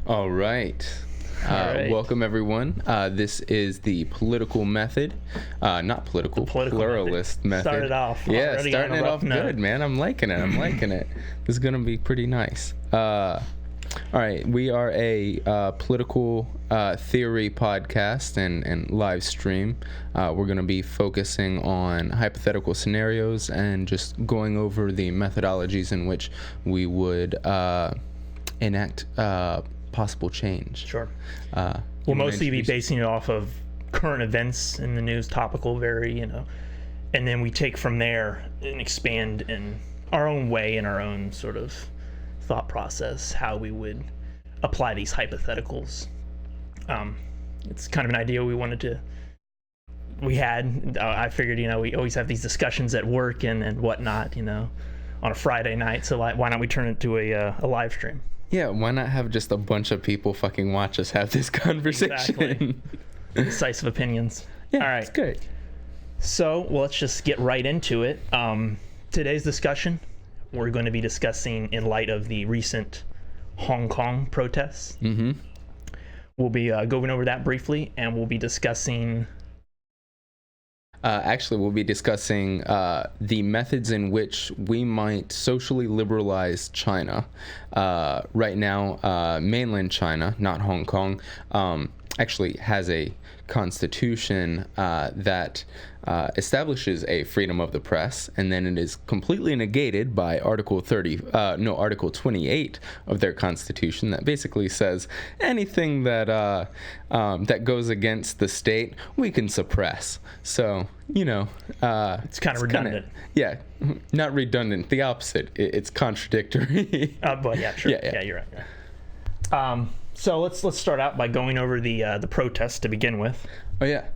All right. Right. Welcome, everyone. This is the political method, not political, pluralist method. Started off. Yeah, already starting on a it rough off note. good, man. I'm liking it. This is going to be pretty nice. All right. We are a political theory podcast and live stream. We're going to be focusing on hypothetical scenarios and just going over the methodologies in which we would enact possible change. Sure. Uh, We'll mostly be basing it off of current events in the news, topical, and then we take from there and expand in our own way, in our own sort of thought process, how we would apply these hypotheticals. It's kind of an idea I figured, we always have these discussions at work and whatnot, on a Friday night. So why not we turn it to a live stream? Yeah, why not have just a bunch of people fucking watch us have this conversation? Exactly. Decisive opinions. Yeah, all right. It's good. So, let's just get right into it. Today's discussion, we're going to be discussing in light of the recent Hong Kong protests. Mm-hmm. We'll be going over that briefly, and we'll be discussing... Actually, we'll be discussing the methods in which we might socially liberalize China. Right now, mainland China, not Hong Kong, actually has a constitution that establishes a freedom of the press, and then it is completely negated by Article 28 of their constitution that basically says anything that that goes against the state, we can suppress. So, it's kind of redundant. Not redundant. The opposite. It's contradictory. But yeah, sure. Yeah, you're right. So let's start out by going over the protests to begin with. Oh yeah.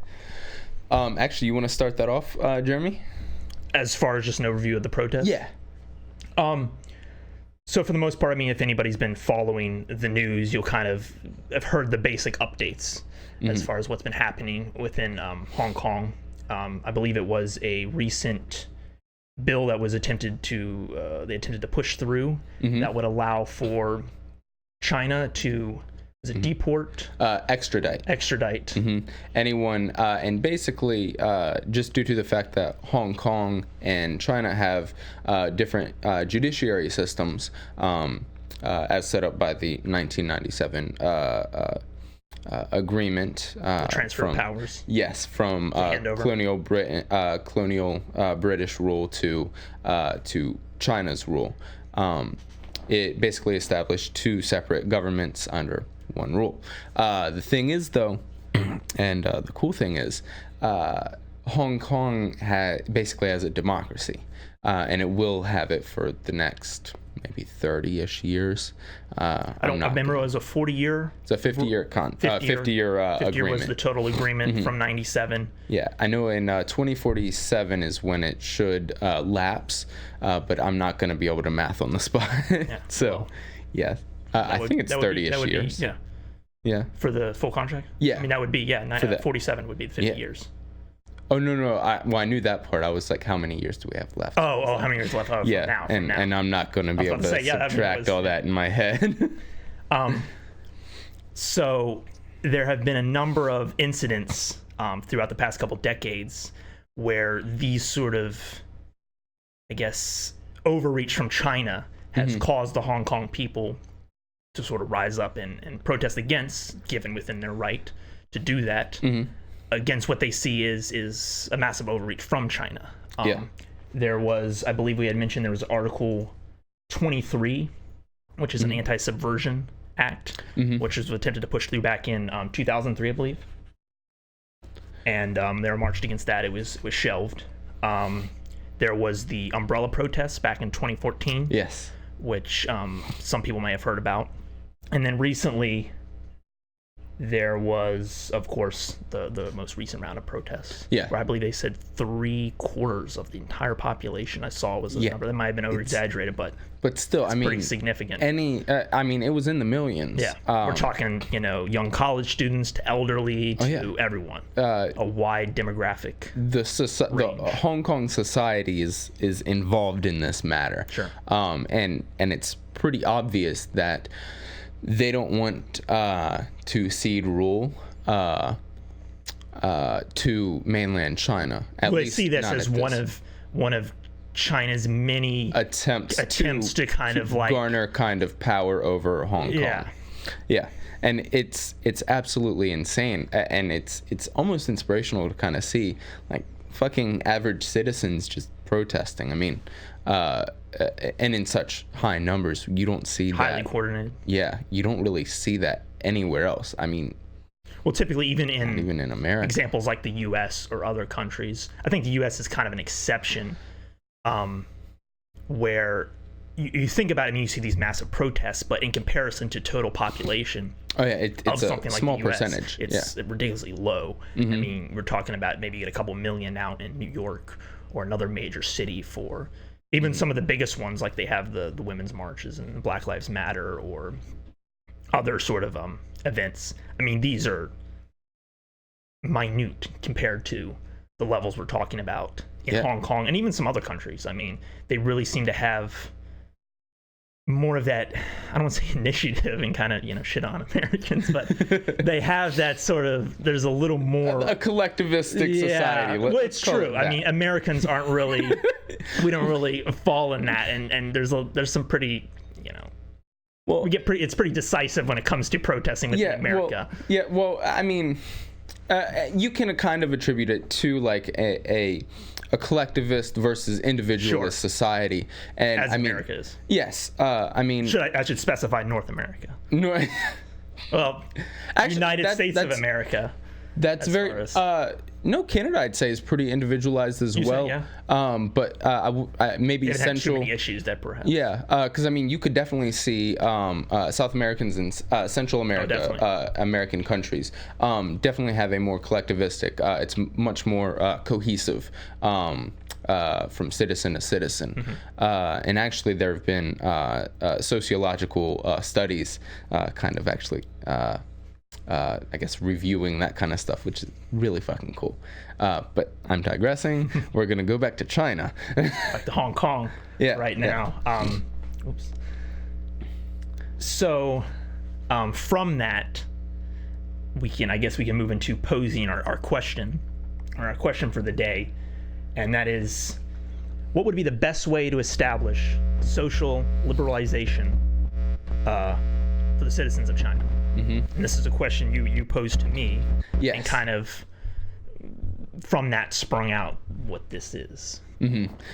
Actually, you want to start that off, Jeremy? As far as just an overview of the protests? Yeah. So for the most part, if anybody's been following the news, you'll kind of have heard the basic updates as far as what's been happening within Hong Kong. I believe it was a recent bill that was attempted to push through that would allow for China to deport? Extradite. Extradite. Anyone, and basically, just due to the fact that Hong Kong and China have different judiciary systems, as set up by the 1997 agreement. The transfer of powers. Yes, from colonial British rule to China's rule. It basically established two separate governments under one rule. The thing is, though, and the cool thing is, Hong Kong basically has a democracy, and it will have it for the next maybe 30-ish years. I remember it was a 40-year. It's a 50-year 50-year agreement. Was the total agreement from 97. Yeah, I know in 2047 is when it should lapse, but I'm not going to be able to math on the spot. I think it's 30-ish years. Yeah. For the full contract? Yeah. That would be, 47 would be the 50 years. Oh, no. I knew that part. I was like, how many years do we have left? Oh, how many years left? Oh, yeah, now. And I'm not going to be able to subtract all that in my head. So there have been a number of incidents throughout the past couple decades where these sort of, overreach from China has caused the Hong Kong people to sort of rise up and protest against, given within their right to do that, against what they see is a massive overreach from China. There was, I believe we had mentioned, there was Article 23, which is an anti-subversion act, which was attempted to push through back in 2003, I believe. And they were marched against that. It was shelved. There was the umbrella protests back in 2014. Yes. Which some people may have heard about. And then recently, there was, of course, the most recent round of protests. Yeah. Where I believe they said 3/4 of the entire population I saw was the number. That might have been over-exaggerated, but still, pretty significant. It was in the millions. Yeah. We're talking, young college students to elderly to everyone. A wide demographic. The Hong Kong society is involved in this matter. Sure. And it's pretty obvious that they don't want to cede rule to mainland China. At Well, I least see this not as at one of China's many attempts to kind of like garner kind of power over Hong Kong. Yeah, and it's absolutely insane, and it's almost inspirational to kind of see like fucking average citizens just protesting. I mean, and in such high numbers, you don't see highly that. coordinated. Yeah, you don't really see that anywhere else. I mean, well, typically even in America, examples like the U.S. or other countries, I think the U.S. is kind of an exception, where you think about it and you see these massive protests, but in comparison to total population, it's a small the US, percentage. It's ridiculously low. I mean, we're talking about maybe you get a couple million out in New York or another major city for even some of the biggest ones, like they have the women's marches and Black Lives Matter or other sort of events. I mean, these are minute compared to the levels we're talking about in Hong Kong and even some other countries. I mean, they really seem to have more of that, I don't want to say initiative and kind of, shit on Americans, but they have that sort of, there's a little more... A collectivistic society. Well, it's true. I mean, Americans aren't really, we don't really fall in that, and there's some pretty, well, it's pretty decisive when it comes to protesting within America. Well, I mean, you can kind of attribute it to like a collectivist versus individualist society, and as I mean, America is. Yes, I mean, I should specify North America. No, well, actually, United States of America. That's very no, Canada I'd say is pretty individualized as well. But maybe it had Central too many issues that perhaps. Yeah, because I mean, you could definitely see South Americans and Central America, American countries, definitely have a more collectivistic. It's much more cohesive. From citizen to citizen. And actually there have been sociological studies kind of actually I guess reviewing that kind of stuff, which is really fucking cool. But I'm digressing. We're gonna go back to China. Back to Hong Kong right now. Oops. So from that, I guess we can move into posing our question for the day. And that is, what would be the best way to establish social liberalization for the citizens of China? And this is a question you posed to me. Yes. And kind of from that sprung out what this is.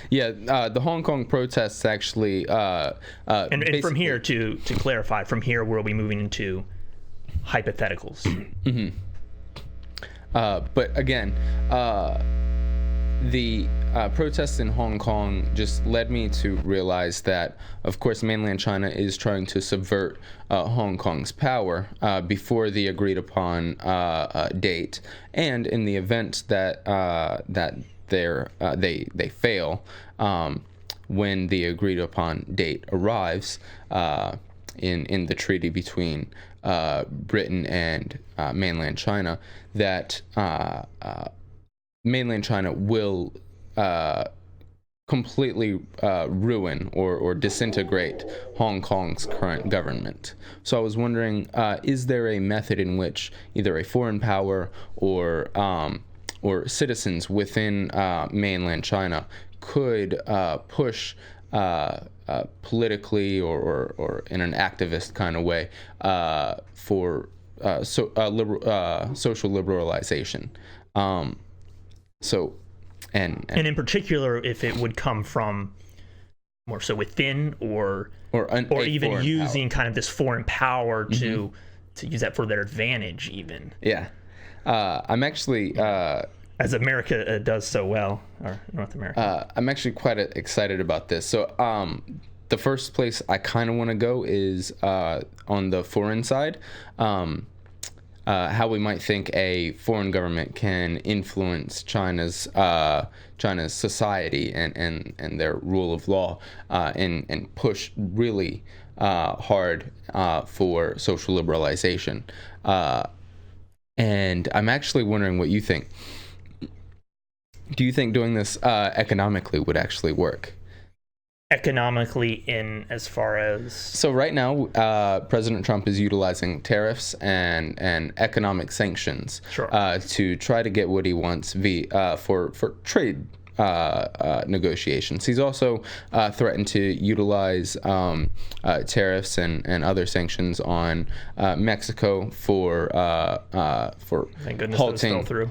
Yeah, the Hong Kong protests actually... and from here, to clarify, from here we'll be moving into hypotheticals. But again... the protests in Hong Kong just led me to realize that, of course, mainland China is trying to subvert Hong Kong's power before the agreed upon date, and in the event that they fail when the agreed upon date arrives in the treaty between Britain and mainland China, that mainland China will completely ruin or disintegrate Hong Kong's current government. So I was wondering, is there a method in which either a foreign power or citizens within mainland China could push politically or in an activist kind of way for social liberalization? And in particular, if it would come from more so within or even using kind of this foreign power to use that for their advantage, even. Yeah, I'm actually as America does so well, or North America. I'm actually quite excited about this. So the first place I kind of want to go is on the foreign side. How we might think a foreign government can influence China's society and their rule of law, and push really hard for social liberalization. And I'm actually wondering what you think. Do you think doing this economically would actually work? economically in as far as... So right now, President Trump is utilizing tariffs and economic sanctions to try to get what he wants for trade negotiations. He's also threatened to utilize tariffs and other sanctions on Mexico for Thank goodness halting. those fell through.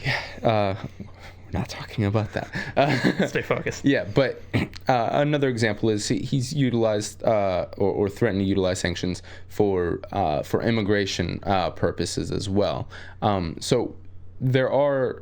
Yeah, we're not talking about that. Stay focused. Yeah, but another example is he's utilized or threatened to utilize sanctions for immigration purposes as well. So there are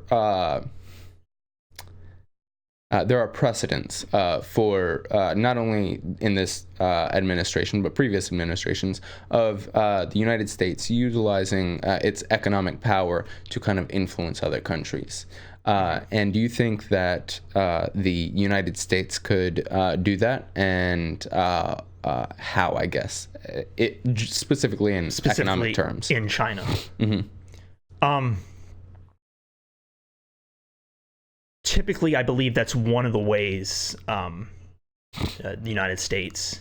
precedents for not only in this administration but previous administrations of the United States utilizing its economic power to kind of influence other countries. And do you think that the United States could do that? And how, I guess, specifically in economic terms? In China. Mm-hmm. Typically, I believe that's one of the ways the United States,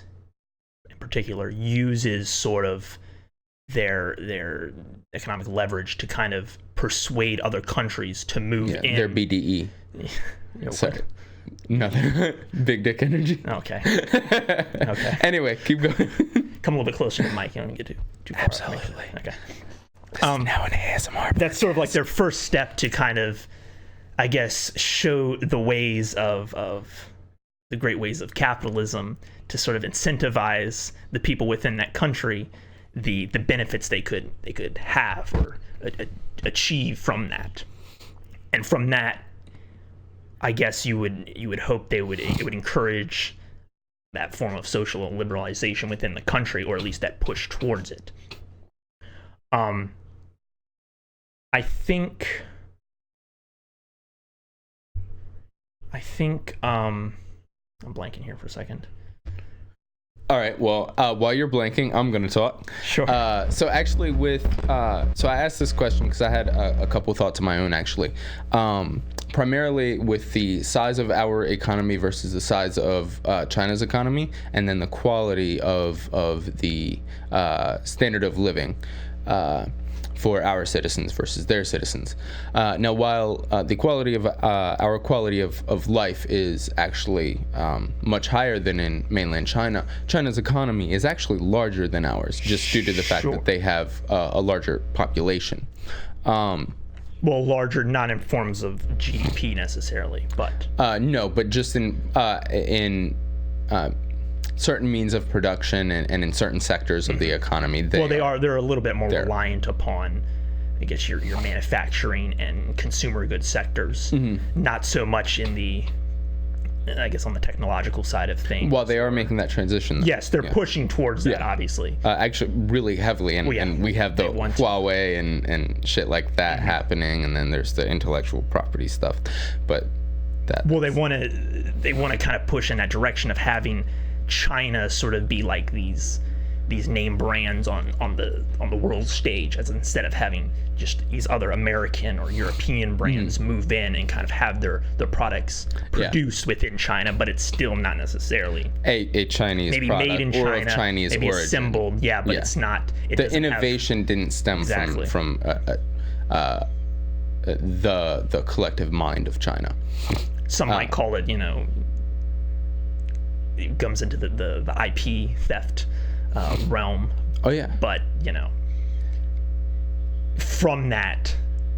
in particular, uses sort of their economic leverage to kind of persuade other countries to move in. Their BDE. Sorry. Nothing. Big dick energy. Okay. Okay. Anyway, keep going. Come a little bit closer to the mic. You don't get too far. Absolutely. Okay. This is now an ASMR. That's sort of like their first step to kind of, I guess, show the ways of the great ways of capitalism to sort of incentivize the people within that country, the benefits they could have or achieve from that. And from that, I guess you would hope it would encourage that form of social liberalization within the country, or at least that push towards it. I think I'm blanking here for a second. All right. Well, while you're blanking, I'm going to talk. Sure. So actually, so I asked this question because I had a couple thoughts of my own. Actually, primarily with the size of our economy versus the size of China's economy, and then the quality of the standard of living for our citizens versus their citizens. Now, while the quality of our quality of life is actually much higher than in mainland China, China's economy is actually larger than ours, just due to the fact that they have a larger population. Well, larger, not in forms of GDP necessarily, but no, but just in certain means of production and in certain sectors of the economy. They're a little bit more reliant upon, I guess, your manufacturing and consumer goods sectors, not so much in the, I guess, on the technological side of things. Well, they are making that transition. Yes, they're pushing towards that, obviously. Actually, really heavily, and we have the Huawei and shit like that happening, and then there's the intellectual property stuff. But that. Well, they want to kind of push in that direction of having China sort of be like these name brands on the world stage, as instead of having just these other American or European brands move in and kind of have their products produced within China, but it's still not necessarily a Chinese maybe product made in China, or of Chinese maybe origin. Assembled, but it's not. The innovation didn't stem from the collective mind of China. Some might call it, it comes into the IP theft realm. Oh yeah. But from that,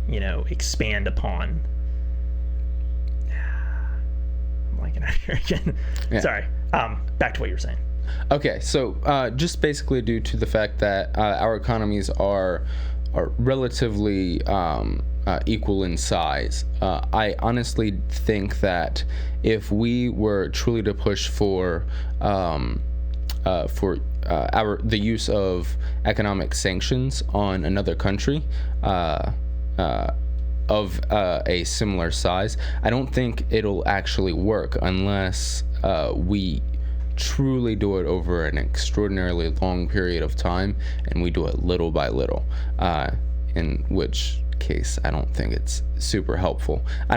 expand upon. I'm blanking out here again. Yeah. Sorry. Back to what you were saying. Okay, so just basically due to the fact that our economies are relatively equal in size, I honestly think that if we were truly to push for the use of economic sanctions on another country of a similar size, I don't think it'll actually work unless we truly do it over an extraordinarily long period of time, and we do it little by little, in which case I don't think it's super helpful. I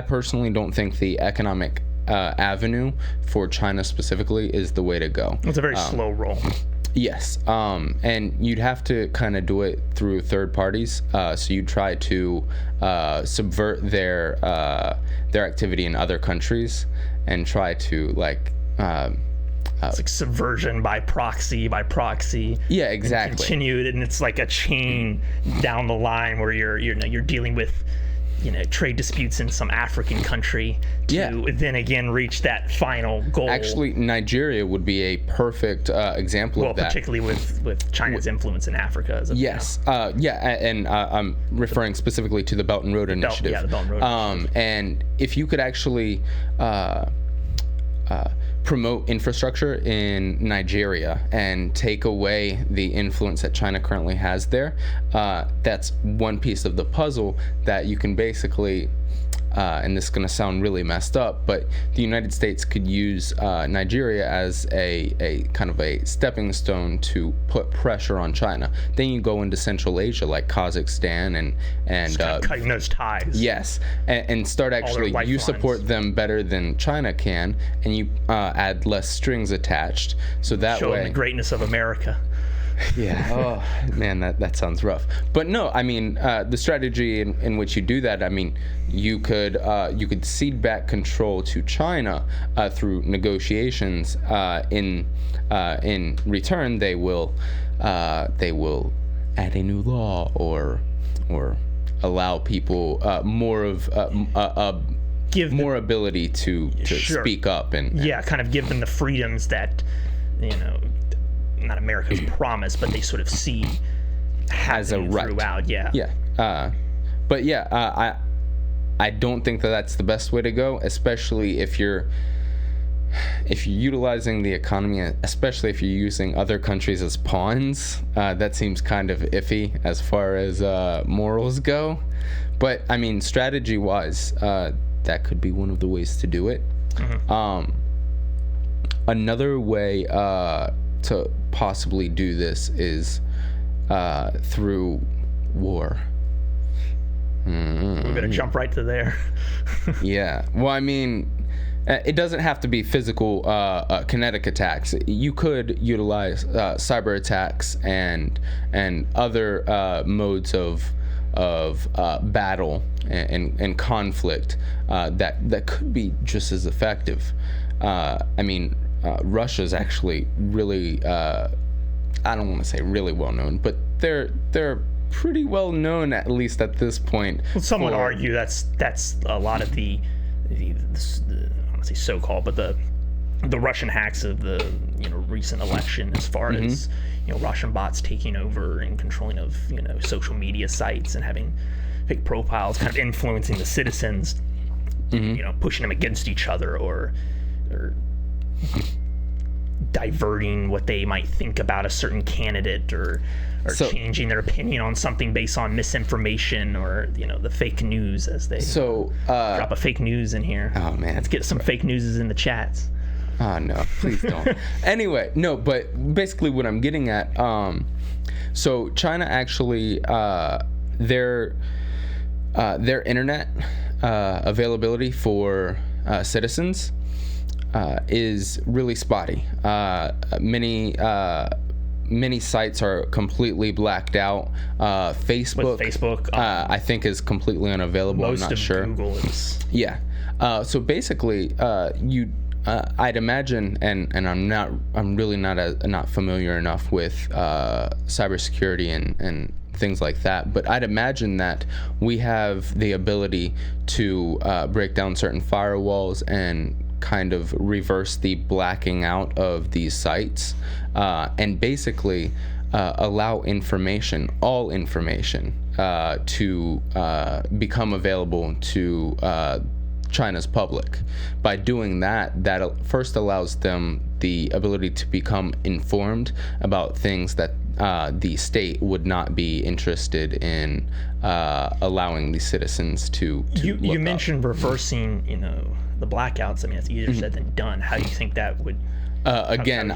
personally don't think the economic avenue for China specifically is the way to go. It's a very slow roll. Yes, and you'd have to kind of do it through third parties. So you try to subvert their activity in other countries and try to it's like subversion by proxy. Yeah, exactly. And continued, and it's like a chain down the line where you're dealing with trade disputes in some African country to then again reach that final goal. Actually, Nigeria would be a perfect example of that. Well, particularly with China's influence in Africa. Yes. And I'm referring specifically to the Belt and Road Initiative. The Belt and Road Initiative. And if you could actually promote infrastructure in Nigeria and take away the influence that China currently has there, that's one piece of the puzzle that you can basically, and this is going to sound really messed up, but the United States could use Nigeria as a kind of a stepping stone to put pressure on China. Then you go into Central Asia like Kazakhstan and cutting those ties. Yes, and start actually, you support them better than China can, and you add less strings attached. So that Show way, them the greatness of America. Yeah. Oh man, that sounds rough. But no, I mean, the strategy in which you do that, I mean, you could cede back control to China through negotiations. In return, they will add a new law or allow people more of give more ability to Sure. speak up and kind of give them the freedoms that not America's promise, but they sort of see as a right throughout. But I don't think that's the best way to go, especially if you're utilizing the economy, especially if you're using other countries as pawns. That seems kind of iffy as far as morals go. But I mean, strategy wise, that could be one of the ways to do it. Mm-hmm. Another way to possibly do this is through war. We're gonna jump right to there. Yeah. Well, I mean, it doesn't have to be physical kinetic attacks. You could utilize cyber attacks and other modes of battle and conflict that could be just as effective. I mean, Russia's actually really, I don't want to say really well known, but they're pretty well known, at least at this point. Well, some would argue that's a lot of the I don't want to say so-called, but the Russian hacks of the recent election, as far as Russian bots taking over and controlling of social media sites and having fake profiles, kind of influencing the citizens, pushing them against each other or diverting what they might think about a certain candidate or changing their opinion on something based on misinformation or the fake news, as they drop a fake news in here. Oh man, let's get some fake news in the chats. Oh no, please don't. Anyway, no, but basically what I'm getting at, so China actually their internet availability for citizens is really spotty. Many sites are completely blacked out. Facebook, I think, is completely unavailable. I'm not sure. Google is. Yeah. So basically, I'd imagine, and I'm really not familiar enough with cybersecurity and things like that, but I'd imagine that we have the ability to break down certain firewalls and kind of reverse the blacking out of these sites, and basically allow all information to become available to China's public. By doing that first allows them the ability to become informed about things that the state would not be interested in allowing the citizens to you mentioned reversing the blackouts. I mean, it's easier said than done. How do you think that would again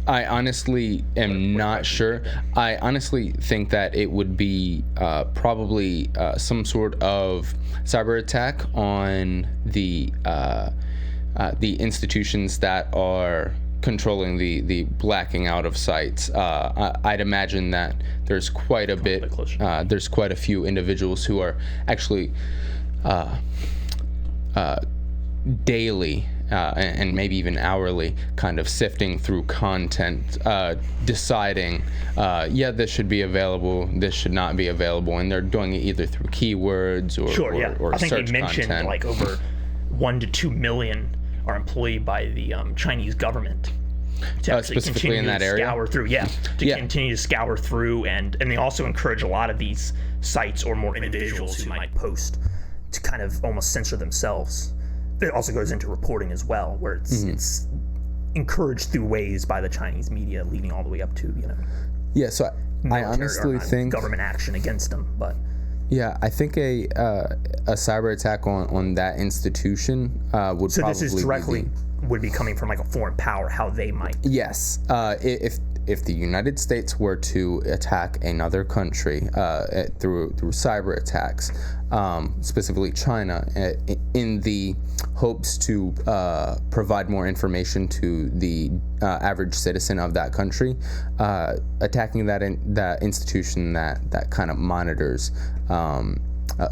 I honestly am not sure. I honestly think that it would be probably some sort of cyber attack on the the institutions that are controlling the blacking out of sites. I'd imagine that there's quite a bit. There's quite a few individuals who are actually daily and maybe even hourly kind of sifting through content, deciding, this should be available, this should not be available, and they're doing it either through keywords or I think search they mentioned content. like over 1 to 2 million are employed by the Chinese government to actually specifically in that area? scour through. Continue to scour through, and they also encourage a lot of these sites or more individuals who might post to kind of almost censor themselves. It also goes into reporting as well, where it's encouraged through ways by the Chinese media, leading all the way up to So I honestly think government action against them. But I think a cyber attack on that institution would so probably this is directly would be coming from like a foreign power, how they might. Yes, if the United States were to attack another country through cyber attacks, specifically China, in the hopes to provide more information to the average citizen of that country, attacking that institution that kind of monitors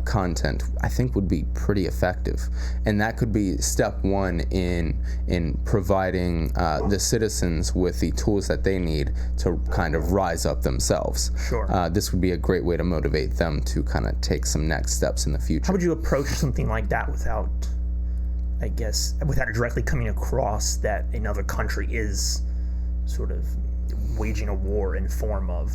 content, I think would be pretty effective, and that could be step one in providing the citizens with the tools that they need to kind of rise up themselves. Sure. This would be a great way to motivate them to kind of take some next steps in the future. How would you approach something like that without directly coming across that another country is sort of waging a war in form of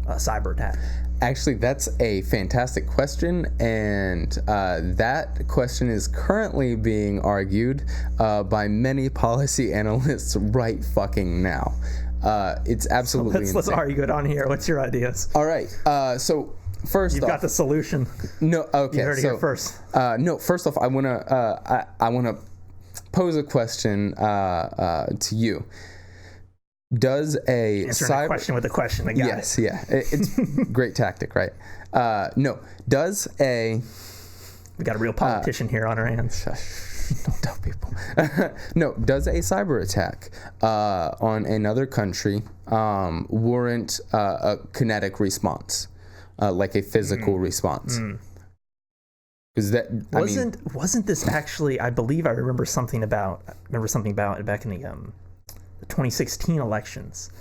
a cyber attack? Actually, that's a fantastic question, and that question is currently being argued by many policy analysts right fucking now. It's absolutely Let's argue it on here. What's your ideas? All right. So first You've off, got the solution. No. Okay. You heard it here first. No. First off, I wanna pose a question to you. Does a Answering a question with a question. I got yes, it. It's great tactic, right? No. Does a we got a real politician here on our hands. Don't tell people. No. Does a cyber attack on another country warrant a kinetic response, like a physical response? Because wasn't this actually? I believe I remember something about it back in the 2016 elections.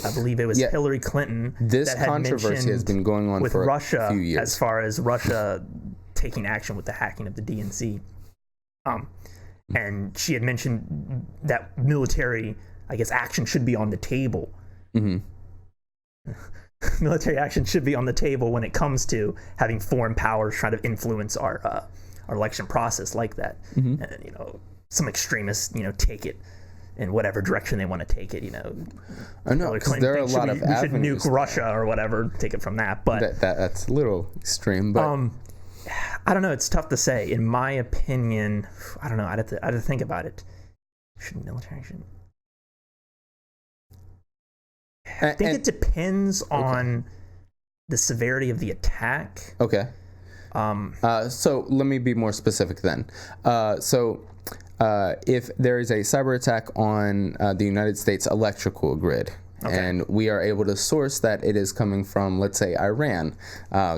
I believe it was Hillary Clinton. This controversy has been going on with for Russia, a few years. as far as Russia taking action with the hacking of the DNC. And she had mentioned that military, action should be on the table. Military action should be on the table when it comes to having foreign powers try to influence our election process like that. And some extremists, take it in whatever direction they want to take it, I know, because there are a lot of we should nuke Russia or whatever, take it from that. But that's a little extreme. But I don't know. It's tough to say. In my opinion, I don't know. I'd have to think about it. Should military action? I think it depends on the severity of the attack. Okay. So let me be more specific then. If there is a cyber attack on the United States electrical grid, and we are able to source that it is coming from, let's say, Iran,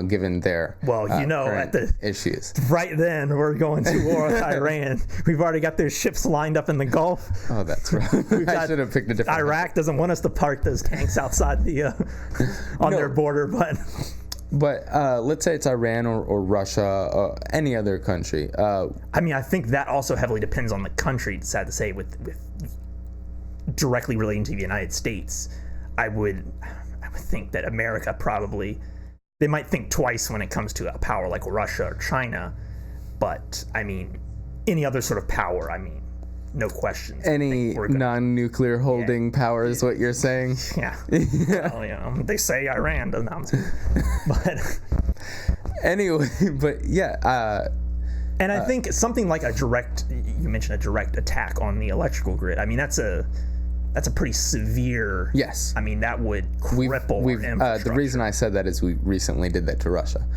given their issues. Right then, we're going to war with Iran. We've already got their ships lined up in the Gulf. Oh, that's right. I should have picked a different Iraq doesn't want us to park those tanks outside the on their border, but let's say it's Iran or Russia or any other country. I think that also heavily depends on the country. It's sad to say, with directly relating to the United States, I would think that America probably, they might think twice when it comes to a power like Russia or China. But any other sort of power, no question. Any non-nuclear holding power is what you're saying? Yeah. Well, they say Iran doesn't. But anyway, and I think something like you mentioned a direct attack on the electrical grid. That's a pretty severe. Yes. That would cripple infrastructure. The reason I said that is we recently did that to Russia.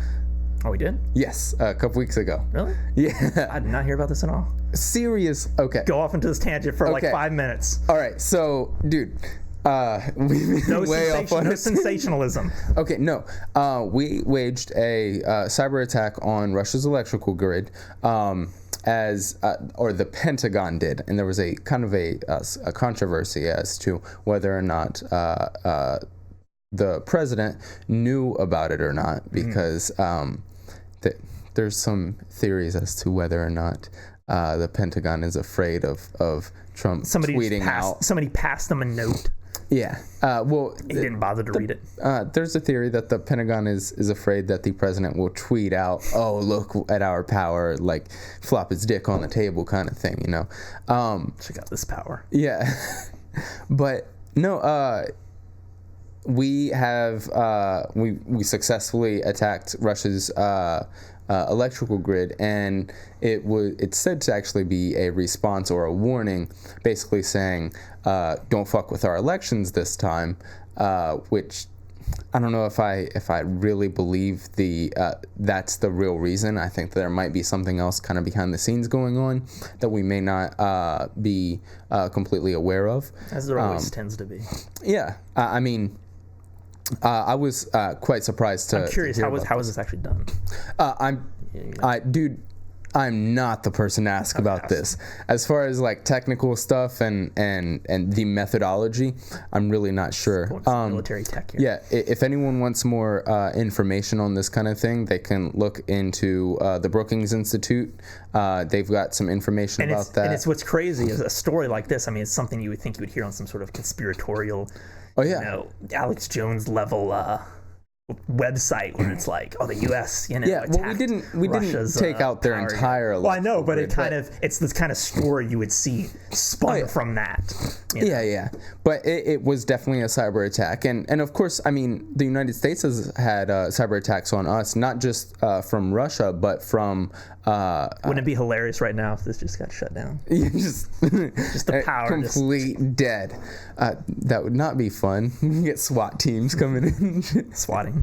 Oh, we did? Yes, a couple weeks ago. Really? Yeah. I did not hear about this at all. serious. Okay. Go off into this tangent for like 5 minutes. All right. So, dude, we've been way off on no sensationalism. Okay, no. We waged a cyber attack on Russia's electrical grid, or the Pentagon did, and there was a kind of a controversy as to whether or not the president knew about it or not, because there's some theories as to whether or not the Pentagon is afraid of Trump tweeting out. Somebody passed them a note. Yeah. Well, he didn't bother to read it. There's a theory that the Pentagon is afraid that the president will tweet out, "Oh, look at our power," like flop his dick on the table kind of thing, you know. Check out this power. Yeah. But no, we have we successfully attacked Russia's electrical grid, and it's said to actually be a response or a warning, basically saying, don't fuck with our elections this time, which I don't know if I really believe that's the real reason. I think there might be something else kind of behind the scenes going on that we may not be completely aware of. As there always tends to be. Yeah, I mean, I was quite surprised to. I'm curious, how was this actually done? Dude, I'm not the person to ask about this. As far as like technical stuff and the methodology, I'm really not sure. Military tech here. Yeah, if anyone wants more information on this kind of thing, they can look into the Brookings Institute. They've got some information about that. And it's what's crazy is a story like this. I mean, it's something you would think you would hear on some sort of conspiratorial, Alex Jones level website where it's like, oh, the U.S. we didn't take out their entire. Well, I know, but it's this kind of story you would see spun from that. Yeah. But it was definitely a cyber attack, and of course, I mean, the United States has had cyber attacks on us, not just from Russia, but from. Wouldn't it be hilarious right now if this just got shut down? just the power, complete dead. That would not be fun. You get SWAT teams coming in, swatting.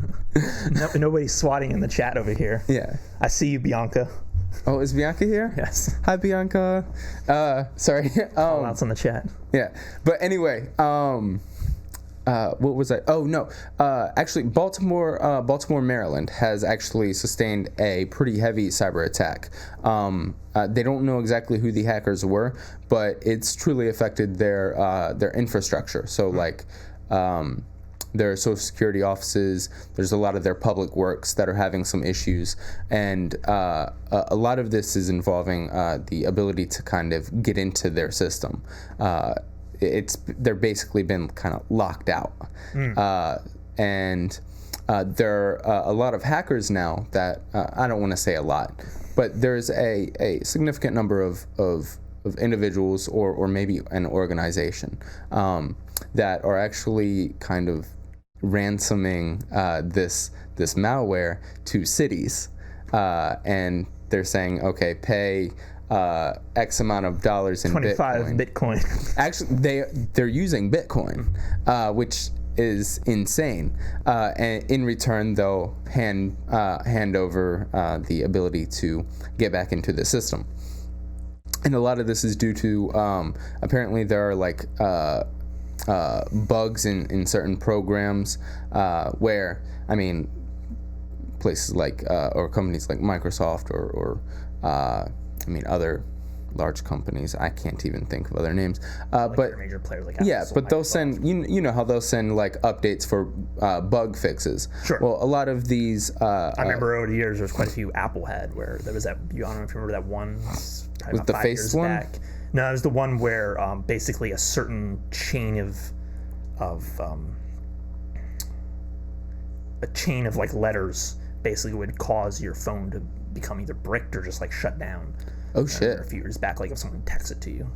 Nobody's swatting in the chat over here. Yeah, I see you, Bianca. Oh, is Bianca here? Yes. Hi, Bianca. Sorry. Outs on the chat. Yeah, but anyway, what was that? Oh no, actually, Baltimore, Maryland has actually sustained a pretty heavy cyber attack. They don't know exactly who the hackers were, but it's truly affected their infrastructure. So like. Their social security offices, there's a lot of their public works that are having some issues, and a lot of this is involving the ability to kind of get into their system. They're basically been kind of locked out, and there are a lot of hackers now that I don't want to say a lot, but there's a significant number of individuals or maybe an organization that are actually kind of ransoming this malware to cities, and they're saying, okay, pay X amount of dollars in 25 Bitcoin. Actually, they're using Bitcoin, which is insane. And in return, they'll hand over the ability to get back into the system. And a lot of this is due to apparently there are like bugs in certain programs where, I mean, places like or companies like Microsoft or I mean other large companies, I can't even think of other names, like but major players like yeah, Apple, but they'll Microsoft. send you know how they'll send like updates for bug fixes. Sure. Well, a lot of these I remember over the years there's quite a few Apple had where there was that, I don't know if you remember that one, probably about the 5 face years one? back. No, it was the one where basically a certain chain of like letters basically would cause your phone to become either bricked or just like shut down. Oh shit! A few years back, like if someone texts it to you,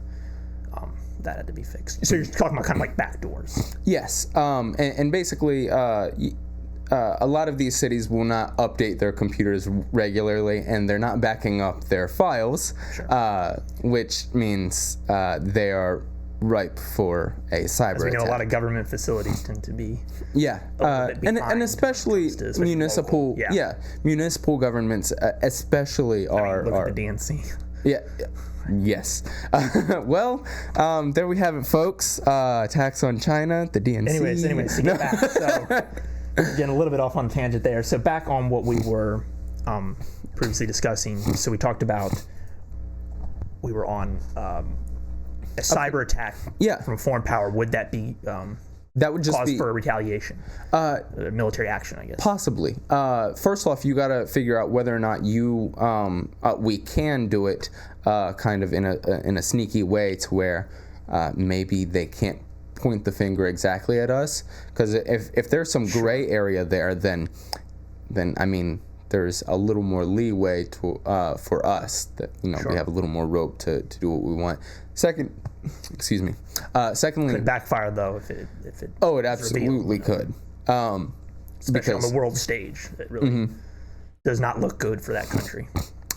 that had to be fixed. So you're talking about kind of like backdoors. Yes, and basically, a lot of these cities will not update their computers regularly, and they're not backing up their files, Sure. Which means they are ripe for a cyber As we know, attack. a lot of government facilities tend to be and especially municipal local. municipal governments especially Look are at the DNC. Yeah. Yes. Well, there we have it, folks. Attacks on China, the DNC. Anyways, to get back. So, getting a little bit off on a tangent there. So back on what we were previously discussing. So we talked about we were on a cyber attack from a foreign power. Would that be that would just cause be for retaliation, military action, I guess? Possibly. First off, you got to figure out whether or not we can do it kind of in a sneaky way to where maybe they can't point the finger exactly at us. Because if there's some gray area there, then I mean, there's a little more leeway to for us that we have a little more rope to do what we want. Secondly, could backfire though if it it absolutely could. Especially on the world stage, it really does not look good for that country.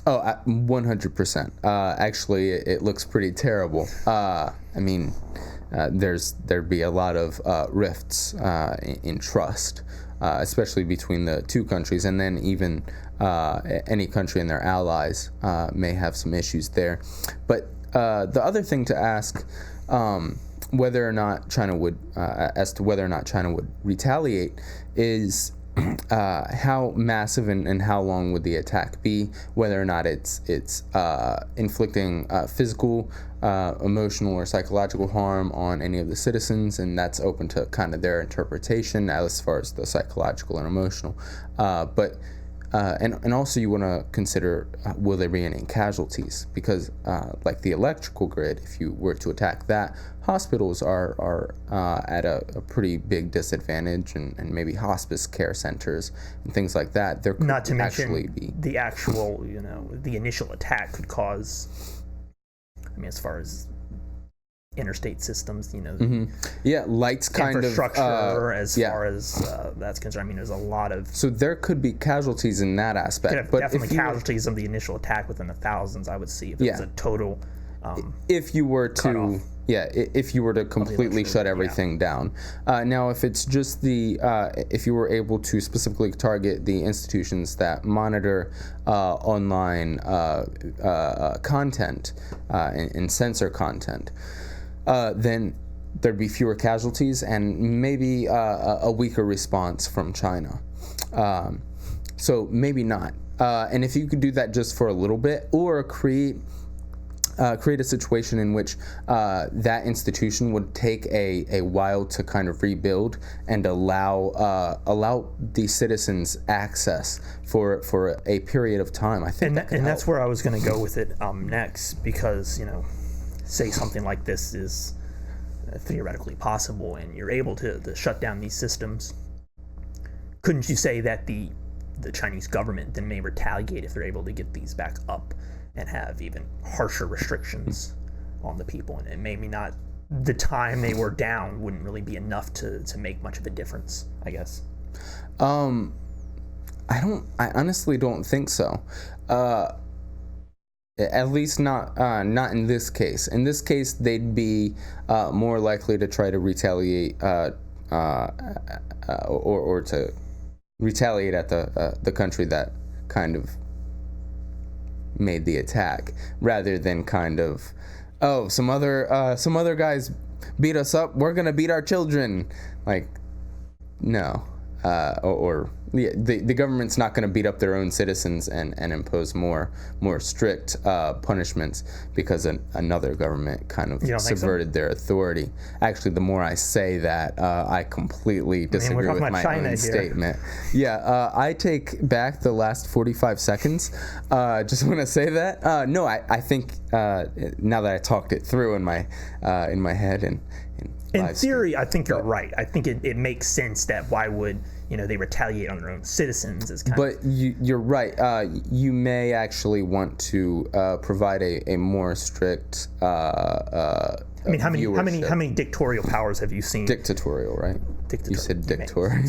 Oh, 100%. Actually, it looks pretty terrible. I mean, there'd be a lot of rifts in trust, especially between the two countries, and then even any country and their allies may have some issues there. But the other thing to ask, whether or not China would retaliate, is how massive and how long would the attack be? Whether or not it's inflicting physical, emotional, or psychological harm on any of the citizens, and that's open to kind of their interpretation as far as the psychological and emotional. And also you want to consider, will there be any casualties? Because like the electrical grid, if you were to attack that, hospitals are at a pretty big disadvantage, and maybe hospice care centers and things like that. There could not to actually mention the actual, the initial attack could cause, I mean, as far as interstate systems, lights kind of infrastructure as far as that's concerned. I mean, there's a lot of, so there could be casualties in that aspect, but definitely casualties of the initial attack within the thousands, I would see, if it was a total if you were to if you were to completely shut everything down. Now, if it's just if you were able to specifically target the institutions that monitor online content and censor content, then there'd be fewer casualties and maybe a weaker response from China. So maybe not. And if you could do that just for a little bit, or create a situation in which that institution would take a while to kind of rebuild and allow the citizens access for a period of time, I think that's where I was going to go with it next, because say something like this is theoretically possible and you're able to shut down these systems, couldn't you say that the Chinese government then may retaliate if they're able to get these back up and have even harsher restrictions on the people, and maybe not the time they were down wouldn't really be enough to make much of a difference, I guess? I honestly don't think so. At least not in this case. In this case, they'd be more likely to try to retaliate or to retaliate at the country that kind of made the attack, rather than kind of, some other guys beat us up, we're gonna beat our children. Like, no. The government's not going to beat up their own citizens and impose more strict punishments because another government kind of subverted their authority. Actually, the more I say that, I completely disagree with my own statement. Yeah, I take back the last 45 seconds. Just want to say that. No, I think now that I talked it through in my head and in theory, I think you're right. I think it makes sense that why would they retaliate on their own citizens is kind of. But you're right. You may actually want to provide a more strict. I mean, how many dictatorial powers have you seen? Dictatorial, right? You said dictatorial.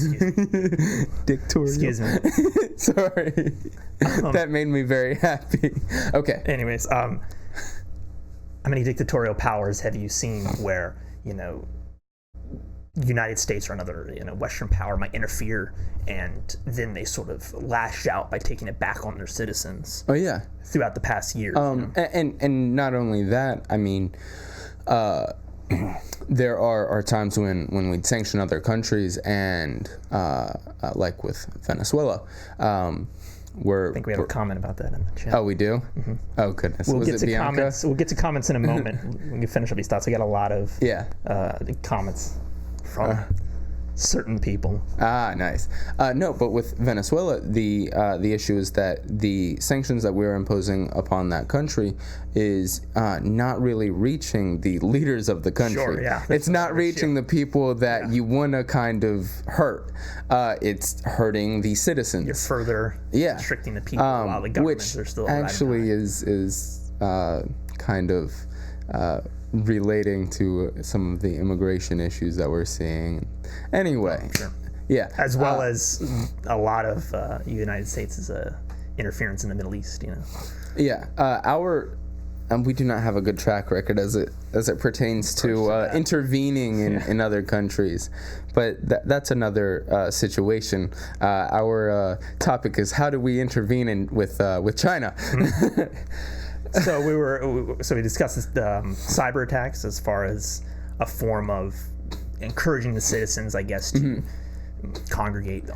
Dictatorial. Excuse me. Sorry. That made me very happy. Okay. Anyways, how many dictatorial powers have you seen where United States or another Western power might interfere, and then they sort of lashed out by taking it back on their citizens. Oh yeah. Throughout the past years. And not only that, I mean, there are times when we'd sanction other countries, and like with Venezuela, I think we have a comment about that in the chat. Oh, we do? Mm-hmm. Oh, goodness. We'll get to comments. We'll get to comments in a moment when you finish up these thoughts. We got a lot of comments from certain people. Nice. No, but with Venezuela, the issue is that the sanctions that we're imposing upon that country is not really reaching the leaders of the country. Sure, yeah. It's not reaching the people that you want to kind of hurt. It's hurting the citizens. You're further restricting the people while the governments are still actually is kind of relating to some of the immigration issues that we're seeing. Anyway, sure. Yeah. As well as a lot of United States' interference in the Middle East, Yeah, we do not have a good track record as it pertains to intervening in other countries, but that's another situation. Our topic is how do we intervene with China. Mm-hmm. So we discussed this, cyber attacks as far as a form of encouraging the citizens, I guess, to congregate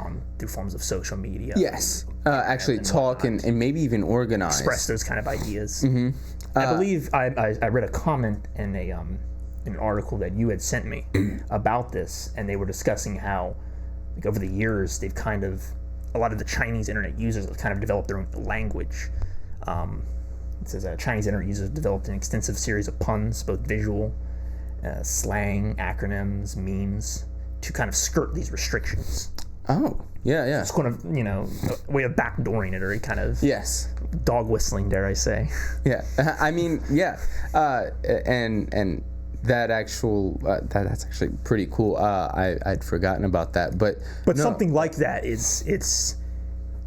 through forms of social media. Yes, actually talk and maybe even organize, express those kind of ideas. Mm-hmm. I believe I read a comment in an article that you had sent me about this, and they were discussing how, like, over the years, they've a lot of the Chinese internet users have kind of developed their own language. It says Chinese internet users developed an extensive series of puns, both visual, slang, acronyms, memes, to kind of skirt these restrictions. Oh, yeah. It's kind of, a way of backdooring it, or kind of dog whistling, dare I say. Yeah, I mean, yeah, and that that's actually pretty cool. I'd forgotten about that, but no. Something like that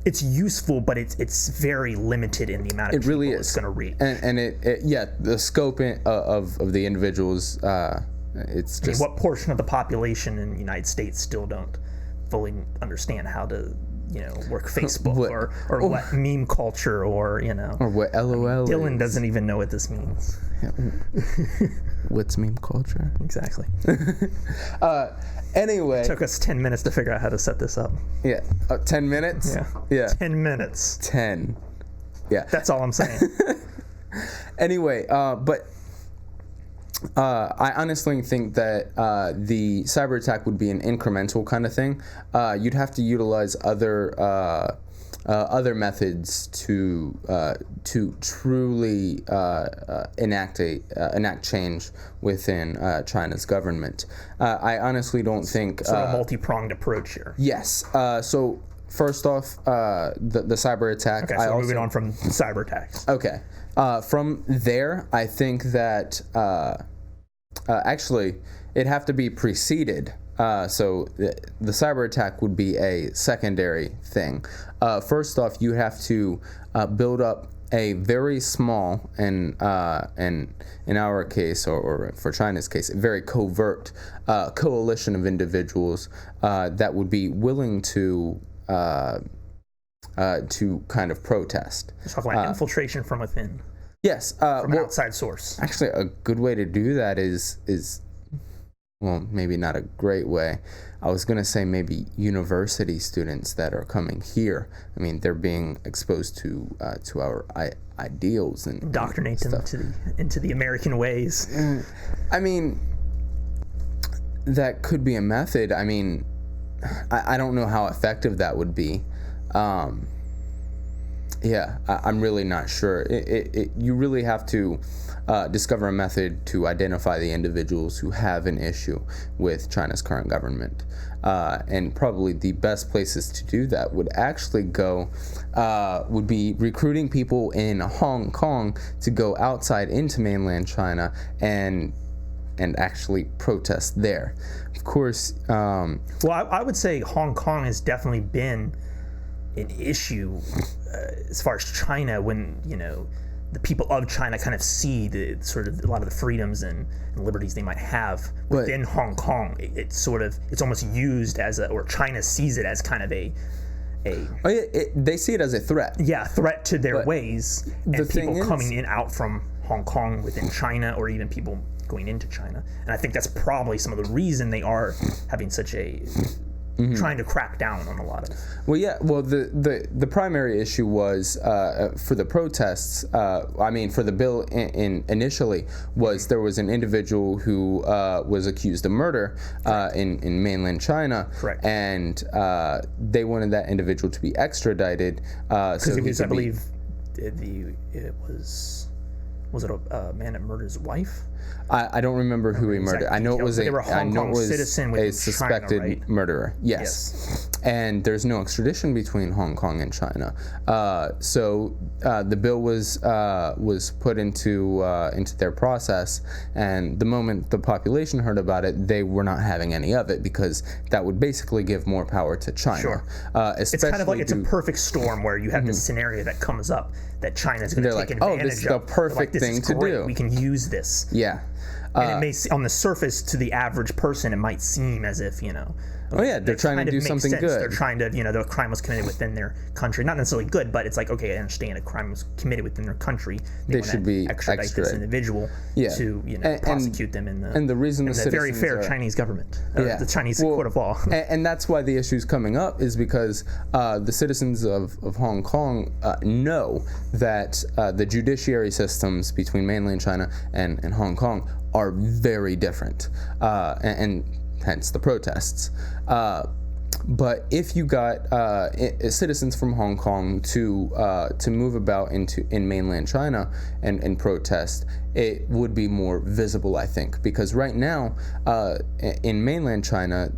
it's useful, but it's very limited in the amount of people it's going to reach. And the scope of the individuals, it's just... what portion of the population in the United States still don't fully understand how to, work Facebook or what meme culture or what LOL Dylan doesn't even know what this means. Yeah. What's meme culture? Exactly. Anyway. It took us 10 minutes to figure out how to set this up. Yeah. 10 minutes? Yeah. 10 minutes. 10. Yeah. That's all I'm saying. Anyway, but I honestly think that the cyber attack would be an incremental kind of thing. You'd have to utilize other methods to truly enact change within China's government. I honestly don't think sort of a multi-pronged approach here. Yes. So first off, the cyber attack. Okay, so moving on from cyber attacks. Okay. From there, I think that actually it'd have to be preceded. So the cyber attack would be a secondary thing. First off, you have to build up a very small and in our case, or for China's case, a very covert coalition of individuals that would be willing to kind of protest. Let's talk about infiltration from within. Yes. From an outside source. Actually, a good way to do that is well, maybe not a great way. I was going to say maybe university students that are coming here. I mean, they're being exposed to our ideals and indoctrinate them into the American ways. I mean, that could be a method. I mean, I don't know how effective that would be. Yeah, I'm really not sure. You really have to discover a method to identify the individuals who have an issue with China's current government. And probably the best places to do that would actually would be recruiting people in Hong Kong to go outside into mainland China and actually protest there. Of course. Well, I would say Hong Kong has definitely been an issue as far as China when, the people of China kind of see the sort of a lot of the freedoms and liberties they might have within Hong Kong. It's almost used as or China sees it as kind of they see it as a threat. Yeah, threat to their ways, and people coming in out from Hong Kong within China, or even people going into China. And I think that's probably some of the reason they are having such a trying to crack down on a lot of. Well, yeah. Well, the primary issue was for the protests. For the bill initially was there was an individual who was accused of murder in mainland China. Correct. And they wanted that individual to be extradited. Because it was, I believe, was it a man that murdered his wife? I don't remember who he murdered. I know it was a suspected China, right? murderer. Yes. And there's no extradition between Hong Kong and China. So the bill was put into their process, and the moment the population heard about it, they were not having any of it, because that would basically give more power to China. Sure. It's kind of like it's a perfect storm where you have this scenario that comes up that China's going to take advantage of. Oh, this is the perfect thing to do. We can use this. Yeah. And it may, on the surface, to the average person, it might seem as if, they're trying to do something good. They're trying to, the crime was committed within their country. Not necessarily good, but it's like, okay, I understand a crime was committed within their country. They should be extradite this individual to, prosecute them in the reason the very fair Chinese government, the Chinese court of law. And that's why the issue's coming up, is because the citizens of Hong Kong know that the judiciary systems between mainland China and Hong Kong are very different, and hence the protests. But if you got citizens from Hong Kong to move about in mainland China and protest, it would be more visible, I think, because right now in mainland China,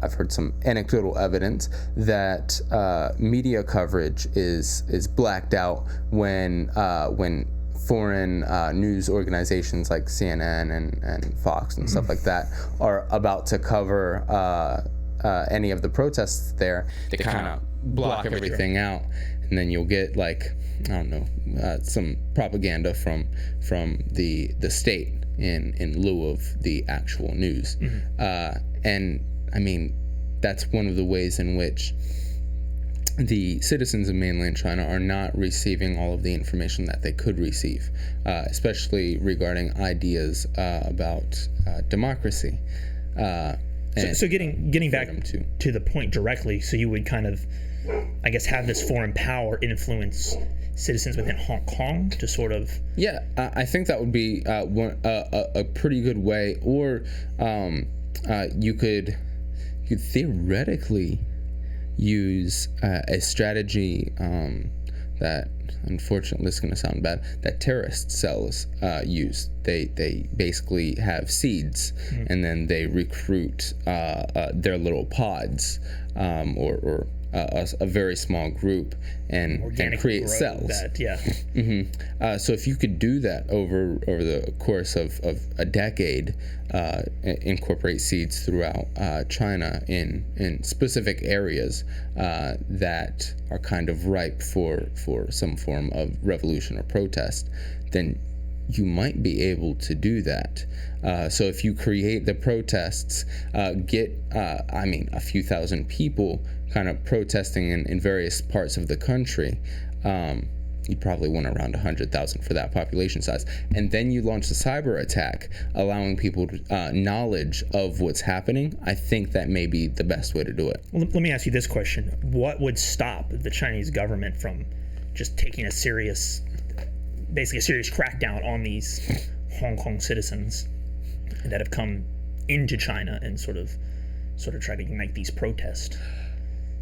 I've heard some anecdotal evidence that media coverage is blacked out when foreign news organizations like CNN and Fox and stuff like that are about to cover any of the protests there. They kind of block everything out, and then you'll get some propaganda from the state in lieu of the actual news. And I mean, that's one of the ways in which the citizens of mainland China are not receiving all of the information that they could receive, especially regarding ideas about democracy. So getting back to the point directly, so you would kind of, I guess, have this foreign power influence citizens within Hong Kong to sort of... Yeah, I think that would be a pretty good way, or you could theoretically use a strategy that, unfortunately, this is going to sound bad, that terrorist cells use. They basically have seeds, and then they recruit their little pods, or a very small group, and create cells. So if you could do that over the course of a decade, incorporate seeds throughout China in specific areas that are kind of ripe for some form of revolution or protest, then you might be able to do that. So if you create the protests, get a few thousand people kind of protesting in various parts of the country, you probably want around 100,000 for that population size. And then you launch the cyber attack, allowing people knowledge of what's happening. I think that may be the best way to do it. Well, let me ask you this question. What would stop the Chinese government from just taking a serious crackdown on these Hong Kong citizens that have come into China and sort of try to unite these protests,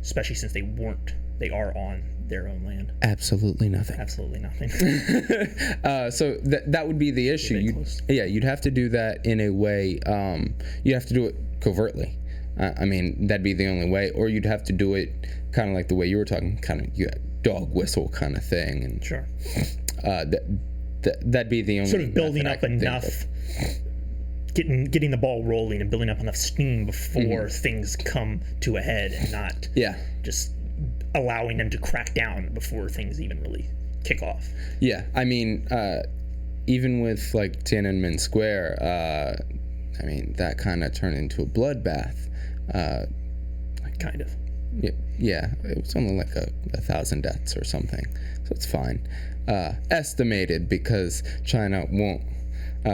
especially since they are on their own land? Absolutely nothing. So that would be the issue. You'd have to do that in a way. You'd have to do it covertly. That'd be the only way, or you'd have to do it kind of like the way you were talking, kind of dog whistle kind of thing. And sure. That'd be the only sort of building up enough, getting the ball rolling and building up enough steam before things come to a head, and not just allowing them to crack down before things even really kick off. Yeah, I mean, even with like Tiananmen Square, I mean, that kind of turned into a bloodbath. Kind of. Yeah, it was only like 1,000 deaths or something, so it's fine. Estimated, because China won't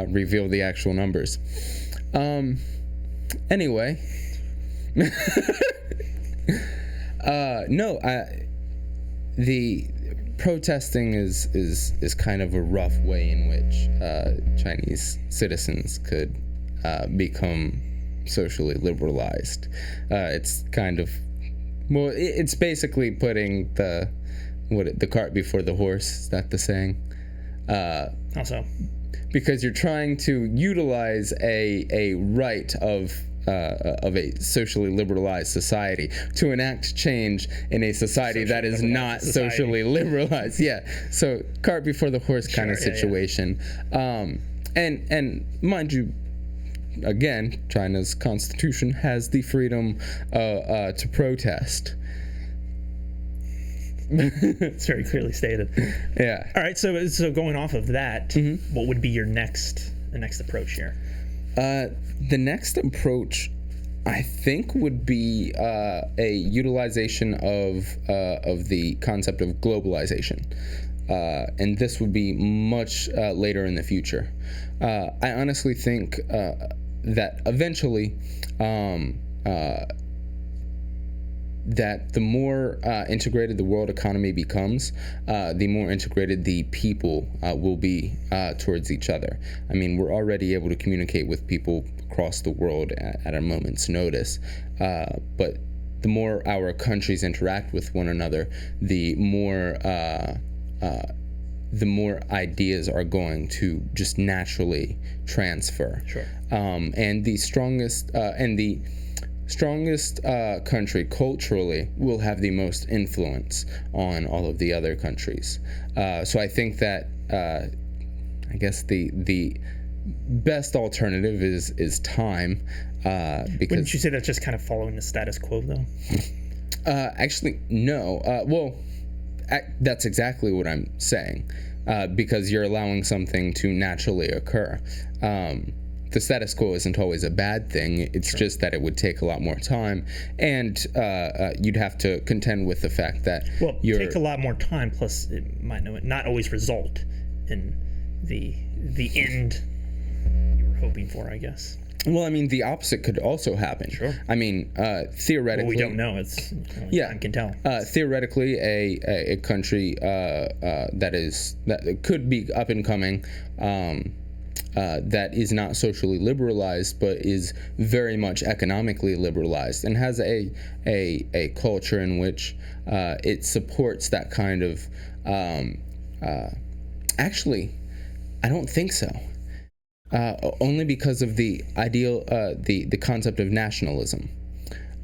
reveal the actual numbers. Anyway, the protesting is kind of a rough way in which Chinese citizens could become socially liberalized. It's kind of, well, it's basically putting the cart before the horse. Is that the saying? How so? Because you're trying to utilize a right of a socially liberalized society to enact change in a society that is not socially liberalized. Yeah, so cart before the horse kind of situation. And mind you, again, China's constitution has the freedom to protest. It's very clearly stated. Yeah. All right. So going off of that, what would be the next approach here? The next approach, I think, would be a utilization of the concept of globalization, and this would be much later in the future. I honestly think that eventually, that the more integrated the world economy becomes, the more integrated the people will be towards each other. I mean, we're already able to communicate with people across the world at a moment's notice, but the more our countries interact with one another, the more ideas are going to just naturally transfer. Sure. And the strongest country culturally will have the most influence on all of the other countries. So I think that I guess the best alternative is time. Because wouldn't you say that's just kind of following the status quo, though? Actually, no. That's exactly what I'm saying, because you're allowing something to naturally occur. The status quo isn't always a bad thing. It's just that it would take a lot more time, and you'd have to contend with the fact that take a lot more time. Plus, it might not always result in the end you were hoping for, I guess. Well, I mean, the opposite could also happen. Sure. I mean, theoretically, we don't know. It's time can tell. Theoretically, a country that could be up and coming. That is not socially liberalized, but is very much economically liberalized, and has a culture in which it supports that kind of. Actually, I don't think so. Only because of the ideal, the concept of nationalism.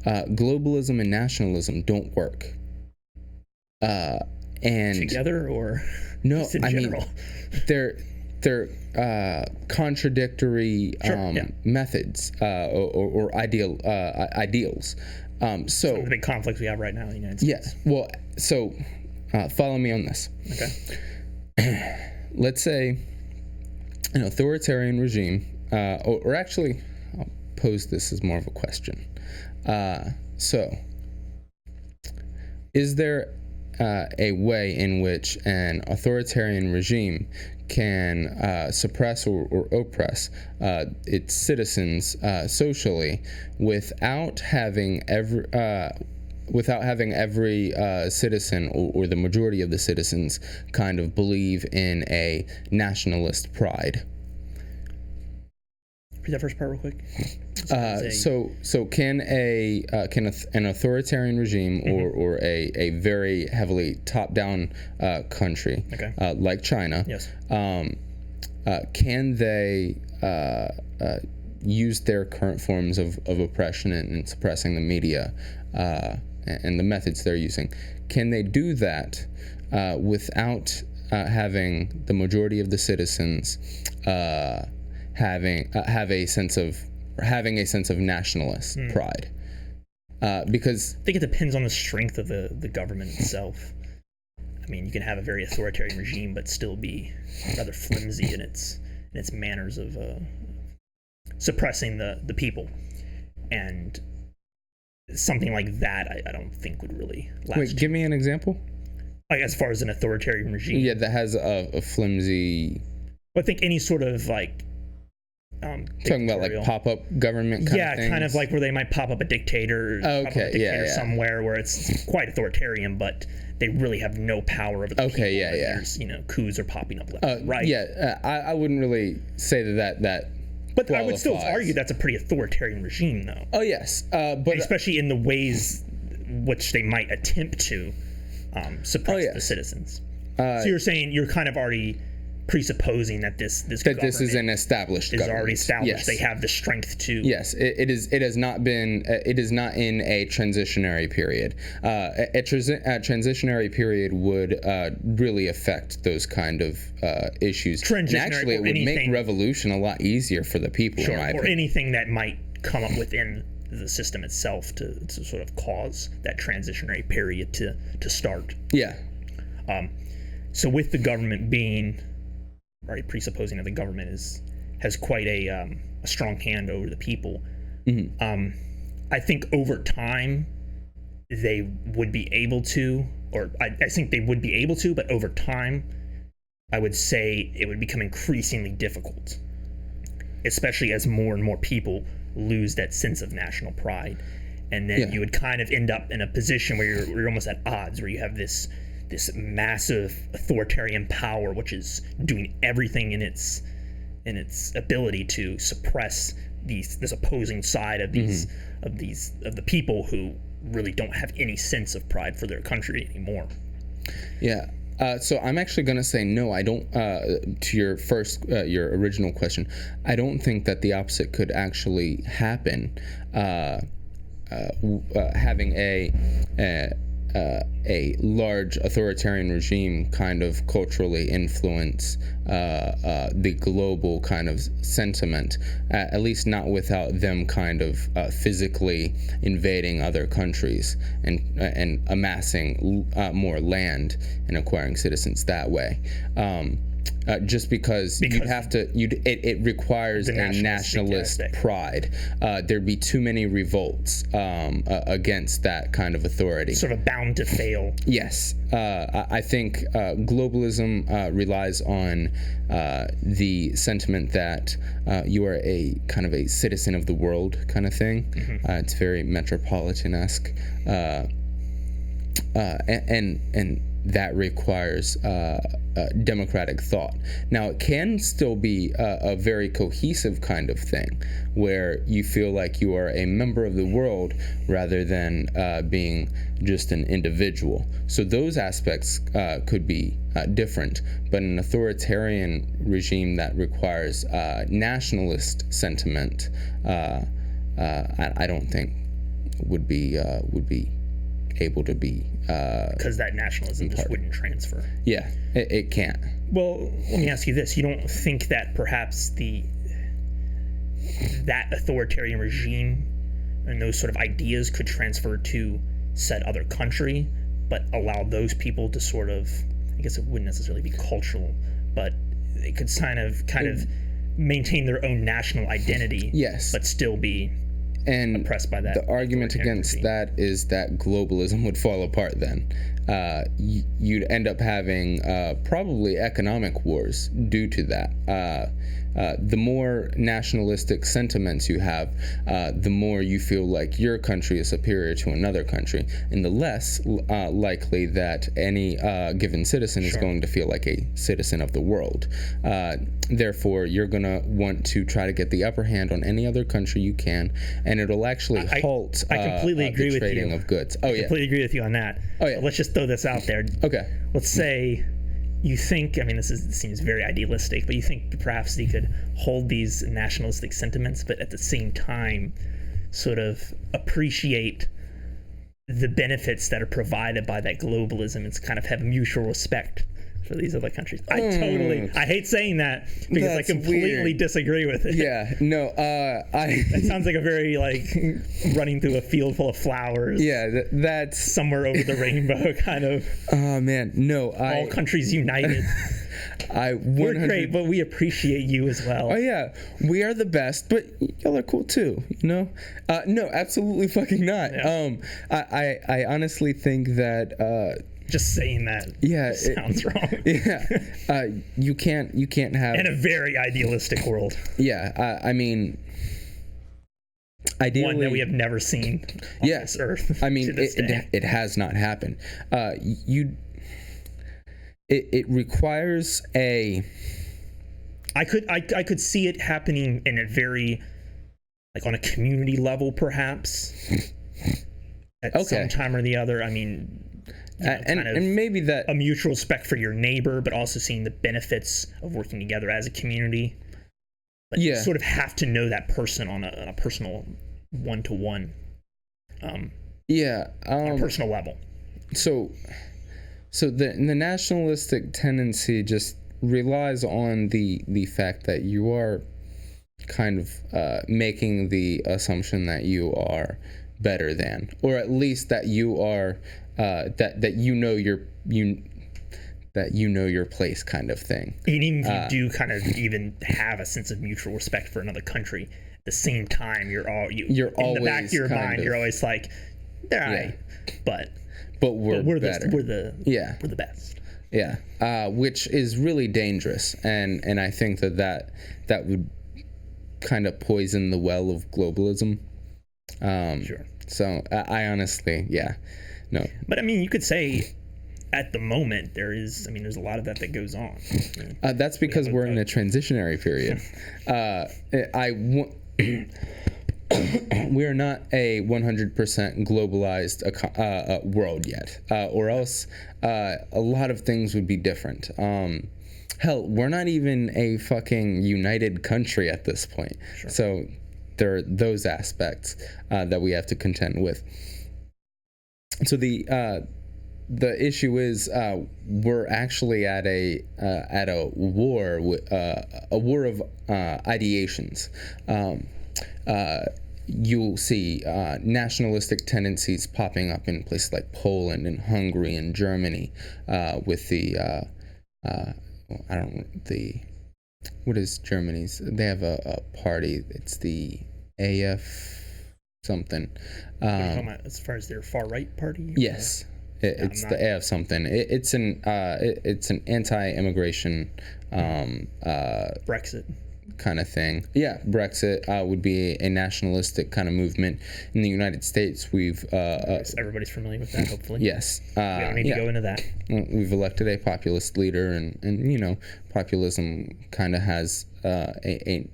Globalism and nationalism don't work. And together, or no, just in general? Mean, they're contradictory methods or ideals. So some of the big conflicts we have right now in the United States. Yeah. Well, so follow me on this. Okay. Let's say an authoritarian regime, or actually, I'll pose this as more of a question. So, is there a way in which an authoritarian regime can suppress or oppress its citizens socially without having every citizen or the majority of the citizens kind of believe in a nationalist pride? Repeat that first part real quick. So can an authoritarian regime or a very heavily top-down country like China, yes, can they use their current forms of oppression and suppressing the media and the methods they're using? Can they do that without having the majority of the citizens having a sense of nationalist pride? Because I think it depends on the strength of the government itself. I mean, you can have a very authoritarian regime, but still be rather flimsy in its manners of suppressing the people, and something like that, I don't think would really last. Wait, give me an example. Like, as far as an authoritarian regime, Yeah, that has a flimsy. I think any sort of like. Talking about like pop-up government kind of things? Kind of like where they might pop up a dictator, somewhere where it's quite authoritarian, but they really have no power over the people. There's, coups are popping up left and right. I wouldn't really say that but qualifies. I would still argue that's a pretty authoritarian regime, though. Oh, yes. But especially in the ways which they might attempt to suppress the citizens. So you're saying you're kind of already presupposing that this is an established government. Is already established. Yes. They have the strength to. Yes, it is. It has not been. It is not in a transitionary period. A transitionary period would really affect those kind of issues. And actually, it would make revolution a lot easier for the people. Sure, in my or opinion. anything that might come up within the system itself to sort of cause that transitionary period to start. Yeah. So with the government being. Right, presupposing that the government has quite a strong hand over the people. Mm-hmm. I think over time they would be able to, or I think they would be able to, but over time, I would say it would become increasingly difficult, especially as more and more people lose that sense of national pride, and then you would kind of end up in a position where you're almost at odds, where you have this massive authoritarian power which is doing everything in its ability to suppress this opposing side of these of the people who really don't have any sense of pride for their country anymore. Yeah. So I'm actually going to say no. I don't. To your original question, I don't think that the opposite could actually happen. Having a large authoritarian regime kind of culturally influence the global kind of sentiment, at least not without them kind of physically invading other countries and amassing more land and acquiring citizens that way. Just because it requires a nationalist pride. There'd be too many revolts against that kind of authority. Sort of bound to fail. Yes. I think globalism relies on the sentiment that you are a kind of a citizen of the world kind of thing. Mm-hmm. It's very metropolitan-esque. And that requires democratic thought. Now, it can still be a very cohesive kind of thing, where you feel like you are a member of the world rather than being just an individual. So those aspects could be different, but an authoritarian regime that requires nationalist sentiment, I don't think would be able to be because that nationalism just wouldn't transfer. Yeah, it can't. Well, let me ask you this: you don't think that perhaps that authoritarian regime and those sort of ideas could transfer to said other country, but allow those people to sort of, I guess it wouldn't necessarily be cultural, but they could kind of maintain their own national identity, yes, but still be oppressed by that. The argument against regime. That is that globalism would fall apart then. You'd end up having probably economic wars due to that. The more nationalistic sentiments you have, the more you feel like your country is superior to another country, and the less likely that any given citizen is going to feel like a citizen of the world. Therefore, you're going to want to try to get the upper hand on any other country you can, and it'll actually halt I completely agree the with trading you. Of goods. I completely agree with you on that. Oh, yeah. So let's just throw this out there. Okay. Let's say you think, I mean, this seems very idealistic, but you think perhaps they could hold these nationalistic sentiments, but at the same time sort of appreciate the benefits that are provided by that globalism and kind of have mutual respect for these other countries. I hate saying that because I That's completely weird. disagree with it. Yeah, no, It sounds like a very like running through a field full of flowers. yeah, that's, Somewhere over the rainbow kind of. oh man, no, All countries united. We're great, but we appreciate you as well. Oh yeah, we are the best, but y'all are cool too, you know? No, absolutely fucking not. Yeah. I honestly think that Just saying that sounds wrong. yeah, you can't have, In a very idealistic world. yeah, I mean, ideally, One that we have never seen on this earth. I mean, to this day. it has not happened. It requires a. I could see it happening in a very, like on a community level, perhaps. At some time or the other. I mean, and maybe that a mutual respect for your neighbor, but also seeing the benefits of working together as a community. But you sort of have to know that person on a personal one-to-one. On a personal level. So the nationalistic tendency just relies on the fact that you are kind of making the assumption that you are better than, or at least that you are that you know your place, kind of thing. And even if you do kind of even have a sense of mutual respect for another country, at the same time you're always in the back of your mind you're always like, they're all right, but we're better. We're the best. Yeah, which is really dangerous, and I think that would kind of poison the well of globalism. Sure. So I honestly, no. But I mean, you could say at the moment there's a lot of that goes on. That's because we're in a transitionary period. We are not a 100% globalized world yet, or else a lot of things would be different. Hell, we're not even a fucking united country at this point. Sure. So there are those aspects that we have to contend with. So the issue is we're actually at a war of ideations. You'll see nationalistic tendencies popping up in places like Poland and Hungary and Germany with the what is Germany's? They have a party. It's the AF something. As far as their far right party? Yes. It's the AF something. It's an anti-immigration Brexit kind of thing. Yeah, Brexit would be a nationalistic kind of movement. In the United States, we've everybody's familiar with that, hopefully. Yes. We don't need to go into that. We've elected a populist leader, and you know, populism kind of has a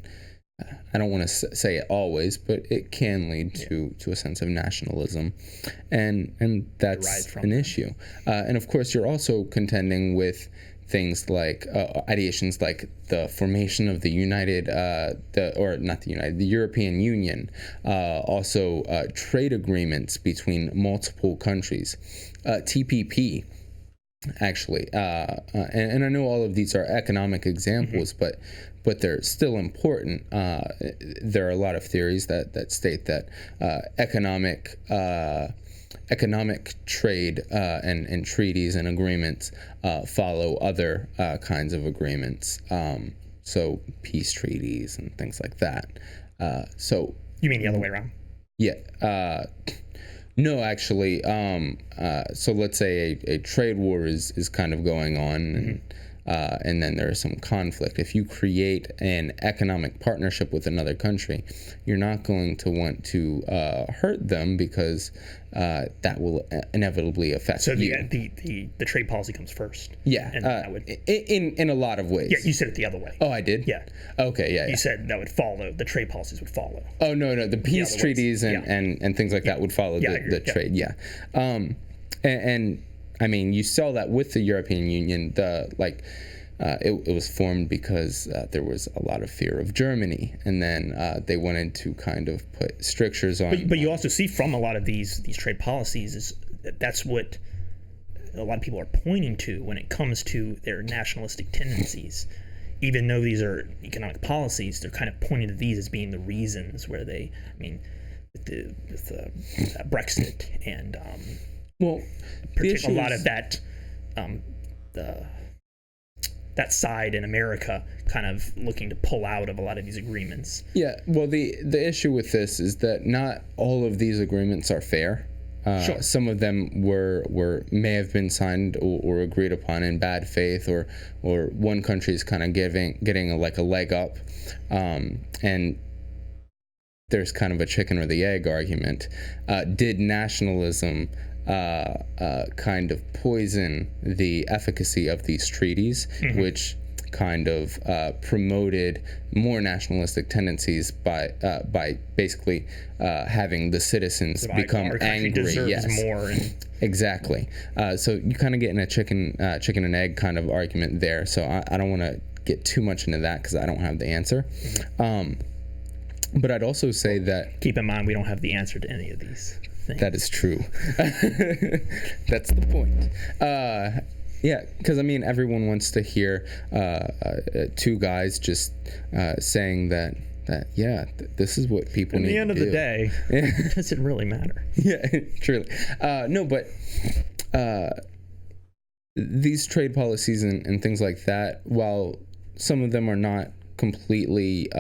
I don't want to say it always, but it can lead to a sense of nationalism, and that's an issue. And of course, you're also contending with things like ideations like the formation of the European Union, also trade agreements between multiple countries, TPP. Actually, and I know all of these are economic examples, but they're still important. There are a lot of theories that state that economic trade and treaties and agreements follow other kinds of agreements. So peace treaties and things like that. So you mean the other way around? Yeah. No, actually. So let's say a trade war is kind of going on, and then there's some conflict. If you create an economic partnership with another country, you're not going to want to hurt them because that will inevitably affect you. So the trade policy comes first. Yeah, and that would, in a lot of ways. Yeah, you said it the other way. Oh, I did? Yeah. Okay, yeah. You said that would follow, the trade policies would follow. Oh, no, the peace treaties and things like that would follow the trade, yeah. And I mean, you saw that with the European Union, it was formed because there was a lot of fear of Germany, and then they wanted to kind of put strictures on. But you also see from a lot of these trade policies is that's what a lot of people are pointing to when it comes to their nationalistic tendencies. Even though these are economic policies, they're kind of pointing to these as being the reasons where they, I mean, with Brexit and a lot of that that side in America kind of looking to pull out of a lot of these agreements. Yeah, well, the issue with this is that not all of these agreements are fair. Sure. Some of them may have been signed or agreed upon in bad faith, or one country is kind of getting a leg up, and there's kind of a chicken or the egg argument. Did nationalism kind of poison the efficacy of these treaties, which kind of promoted more nationalistic tendencies by basically having the citizens become angry. Yes, more. Exactly. So you kind of get in a chicken and egg kind of argument there. So I don't want to get too much into that because I don't have the answer. But I'd also say that... Keep in mind, we don't have the answer to any of these things. That is true. That's the point. Yeah, because, I mean, everyone wants to hear two guys just saying that this is what people need to do. At the end of the day, does it really matter? Yeah, truly. No, but these trade policies and things like that, while some of them are not completely...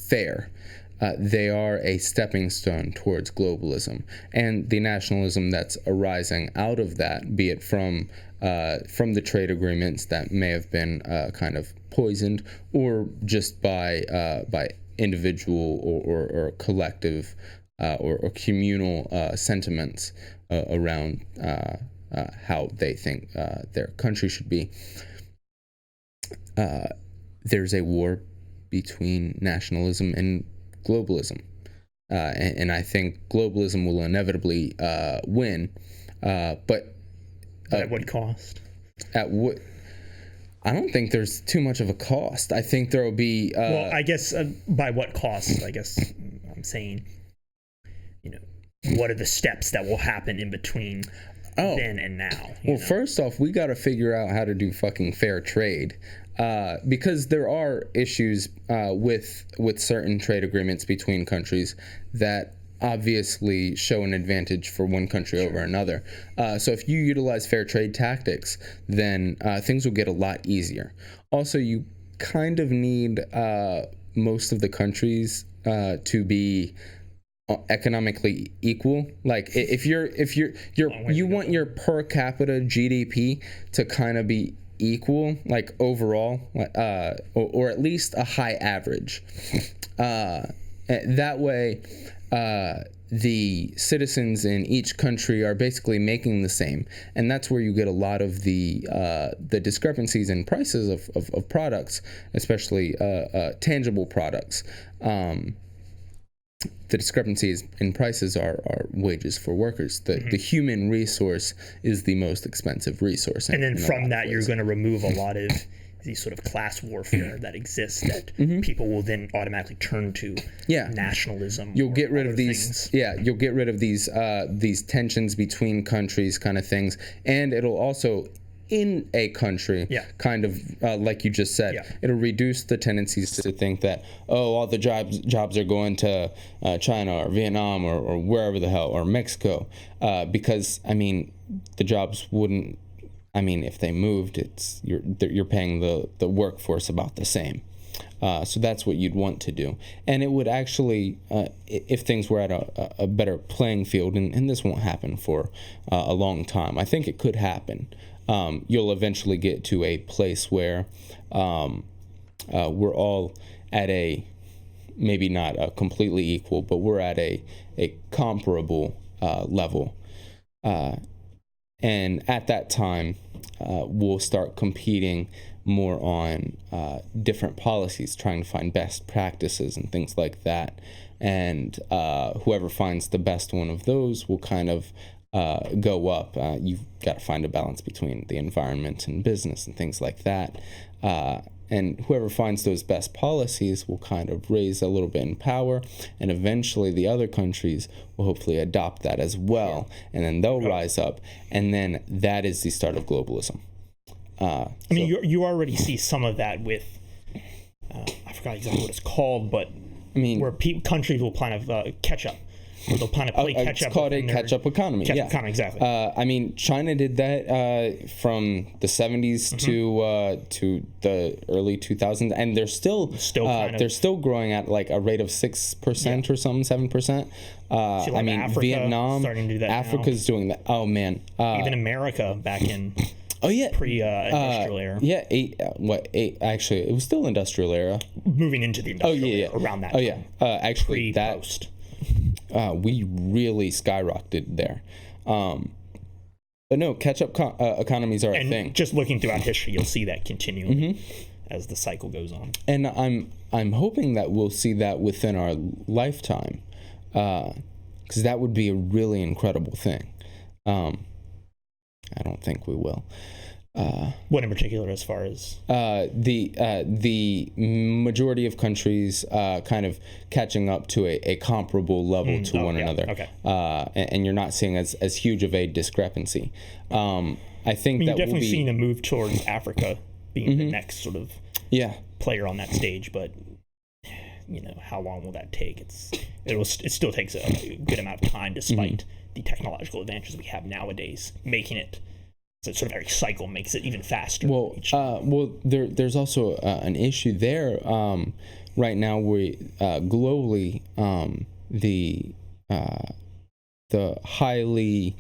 fair, they are a stepping stone towards globalism, and the nationalism that's arising out of that, be it from the trade agreements that may have been kind of poisoned, or just by individual or collective or communal sentiments around how they think their country should be. There's a war between nationalism and globalism, and I think globalism will inevitably win, but at what cost? At what? I don't think there's too much of a cost. I think there will be. Well, I guess by what cost? I guess I'm saying, what are the steps that will happen in between then and now? Well, first off, we got to figure out how to do fucking fair trade. Because there are issues with certain trade agreements between countries that obviously show an advantage for one country over another. So if you utilize fair trade tactics, then things will get a lot easier. Also, you kind of need most of the countries to be economically equal. Like if you want your per capita GDP to kind of be equal, like overall, or at least a high average. That way, the citizens in each country are basically making the same, and that's where you get a lot of the discrepancies in prices of products, especially tangible products. The discrepancies in prices are wages for workers. The human resource is the most expensive resource. And then from that, you're going to remove a lot of these sort of class warfare that exists that people will then automatically turn to nationalism. You'll get rid of these. Yeah, you'll get rid of these tensions between countries, kind of things, and it'll also, in a country, kind of like you just said, it'll reduce the tendencies to think that, all the jobs are going to China or Vietnam or wherever the hell, or Mexico, because I mean the jobs wouldn't. I mean, if they moved, you're paying the workforce about the same. So that's what you'd want to do. And it would actually, if things were at a better playing field, and this won't happen for a long time, I think it could happen. You'll eventually get to a place where we're all at a, maybe not a completely equal, but we're at a comparable level. And at that time, we'll start competing more on different policies, trying to find best practices and things like that. And whoever finds the best one of those will kind of go up. You've got to find a balance between the environment and business and things like that. and whoever finds those best policies will kind of raise a little bit in power, and eventually the other countries will hopefully adopt that as well, and then they'll rise up, and then that is the start of globalism. I mean, you already see some of that with, I forgot exactly what it's called, but I mean, where countries will kind of catch up. Or they'll kind of play catch up. It's called a catch-up economy. Catch-up economy, exactly. I mean, China did that from the 70s to the early 2000s, and they're still growing at like a rate of 6% or something, 7%. I mean, Africa, Vietnam, starting to do that Africa's doing that. Oh man, even America back in pre-industrial era. Yeah, eight? Actually, it was still industrial era. Moving into the industrial era, around that. Oh yeah, actually post. We really skyrocketed there. But no, catch-up economies are a thing. Just looking throughout history, you'll see that continuing as the cycle goes on. And I'm hoping that we'll see that within our lifetime, because that would be a really incredible thing. I don't think we will. What in particular, as far as the majority of countries kind of catching up to a comparable level to one another, and you're not seeing as huge of a discrepancy. I think you're definitely seeing a move towards Africa being the next sort of player on that stage, but how long will that take? It still takes a good amount of time, despite the technological advances we have nowadays, making it. So sort of every cycle makes it even faster. Well, there's also an issue there. Right now, globally, the highly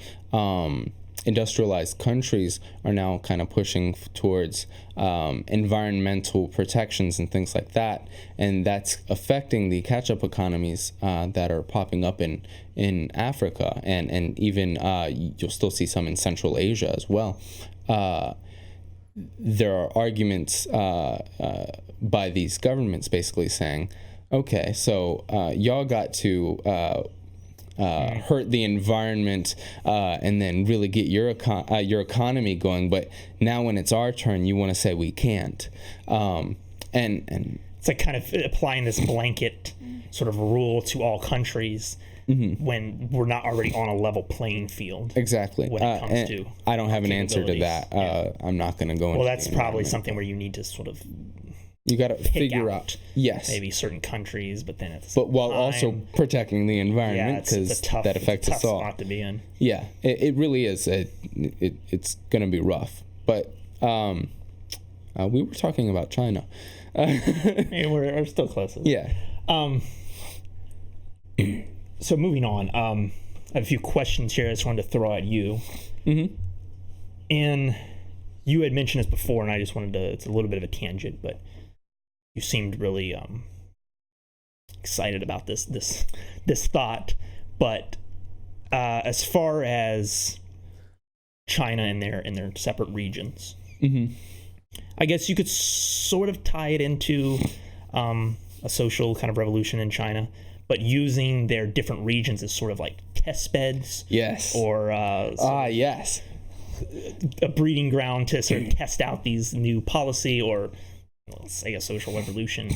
industrialized countries are now kind of pushing towards environmental protections and things like that, and that's affecting the catch-up economies that are popping up in Africa, and even you'll still see some in Central Asia as well. There are arguments by these governments basically saying, okay, so y'all got to hurt the environment and then really get your economy going, but now when it's our turn, you want to say we can't. And it's like kind of applying this blanket sort of rule to all countries when we're not already on a level playing field. Exactly. When it comes to I don't have an answer to that. I'm not going to go into that's probably something where you need to sort of you got to figure out maybe certain countries, but then while also protecting the environment, because that affects us all. Spot to be in. Yeah, it really is. It's going to be rough, but we were talking about China. We're still close. Yeah. So moving on, I have a few questions here I just wanted to throw at you. And you had mentioned this before, and I just wanted to, it's a little bit of a tangent, but you seemed really excited about this thought. But as far as China and their separate regions, I guess you could sort of tie it into a social kind of revolution in China, but using their different regions as sort of like test beds. Yes. Or yes, a breeding ground to sort of test out these new policy, or let's say a social revolution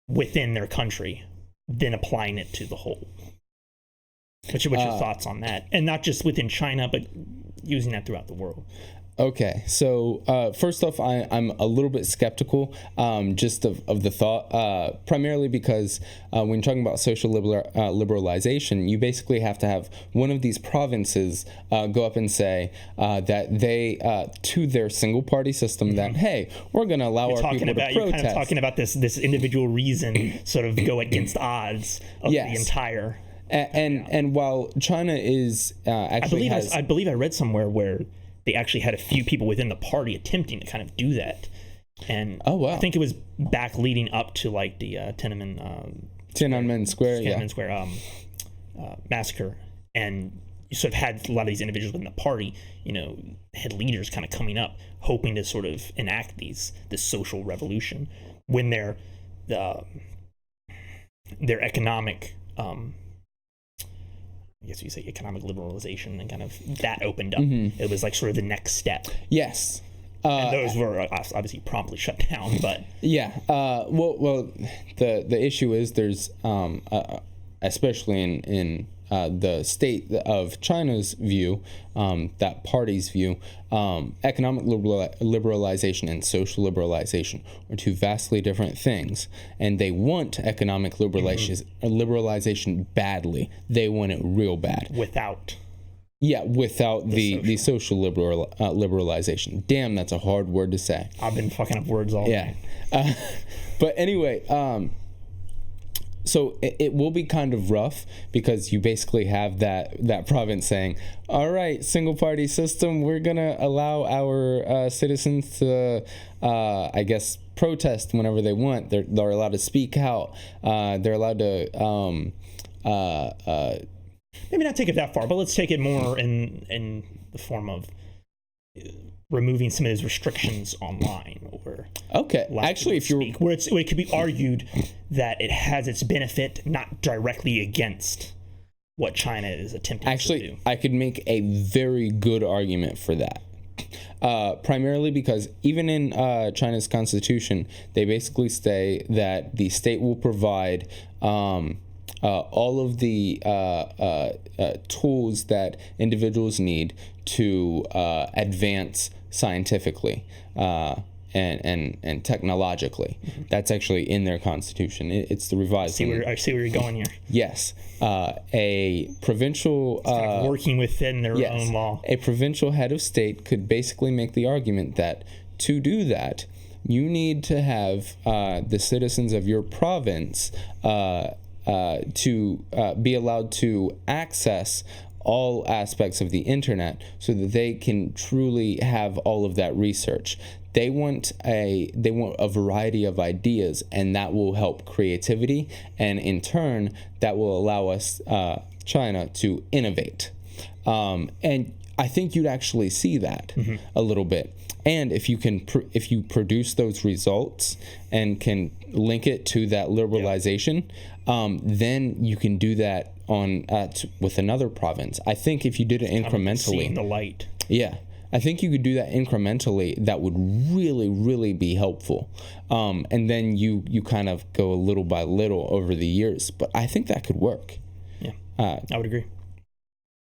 within their country, then applying it to the whole. What's your thoughts on that? And not just within China, but using that throughout the world. Okay, so first off, I'm a little bit skeptical just of the thought, primarily because when you're talking about social liberalization, you basically have to have one of these provinces go up and say that they, to their single party system, that, hey, we're going to allow our people to protest. You're kind of talking about this individual reason sort of go against odds of the entire... And while China is actually I believe I read somewhere where they actually had a few people within the party attempting to kind of do that, and I think it was back leading up to like the Tiananmen Square massacre, and you sort of had a lot of these individuals within the party, head leaders kind of coming up, hoping to sort of enact this social revolution when their economic I guess you say economic liberalization and kind of that opened up. It was like sort of the next step. Yes. and those were obviously promptly shut down. But yeah, well, the issue is there's especially in the state of China's view, that party's view, economic liberalization and social liberalization are two vastly different things. And they want economic liberalization badly. They want it real bad. without The social liberalization. Damn, that's a hard word to say. I've been fucking up words all day. But anyway, so it will be kind of rough because you basically have that province saying, all right, single party system, we're going to allow our citizens to, I guess, protest whenever they want. They're allowed to speak out. They're allowed to... maybe not take it that far, but let's take it more in the form of removing some of those restrictions online, or actually, if you're where it could be argued that it has its benefit, not directly against what China is attempting to do. I could make a very good argument for that. Primarily because even in China's constitution, they basically say that the state will provide all of the tools that individuals need to advance scientifically and technologically. That's actually in their constitution. It's the revised. I see where you're going here. Yes, a provincial kind of working within their own law. A provincial head of state could basically make the argument that to do that, you need to have the citizens of your province to be allowed to access all aspects of the internet so that they can truly have all of that research. They want a variety of ideas, and that will help creativity, and in turn that will allow us China to innovate. And I think you'd actually see that a little bit. And if you can, if you produce those results and can link it to that liberalization, then you can do that on with another province. I think if you did it incrementally, seeing the light. Yeah, I think you could do that incrementally. That would really, really be helpful. And then you kind of go a little by little over the years. But I think that could work. Yeah, I would agree.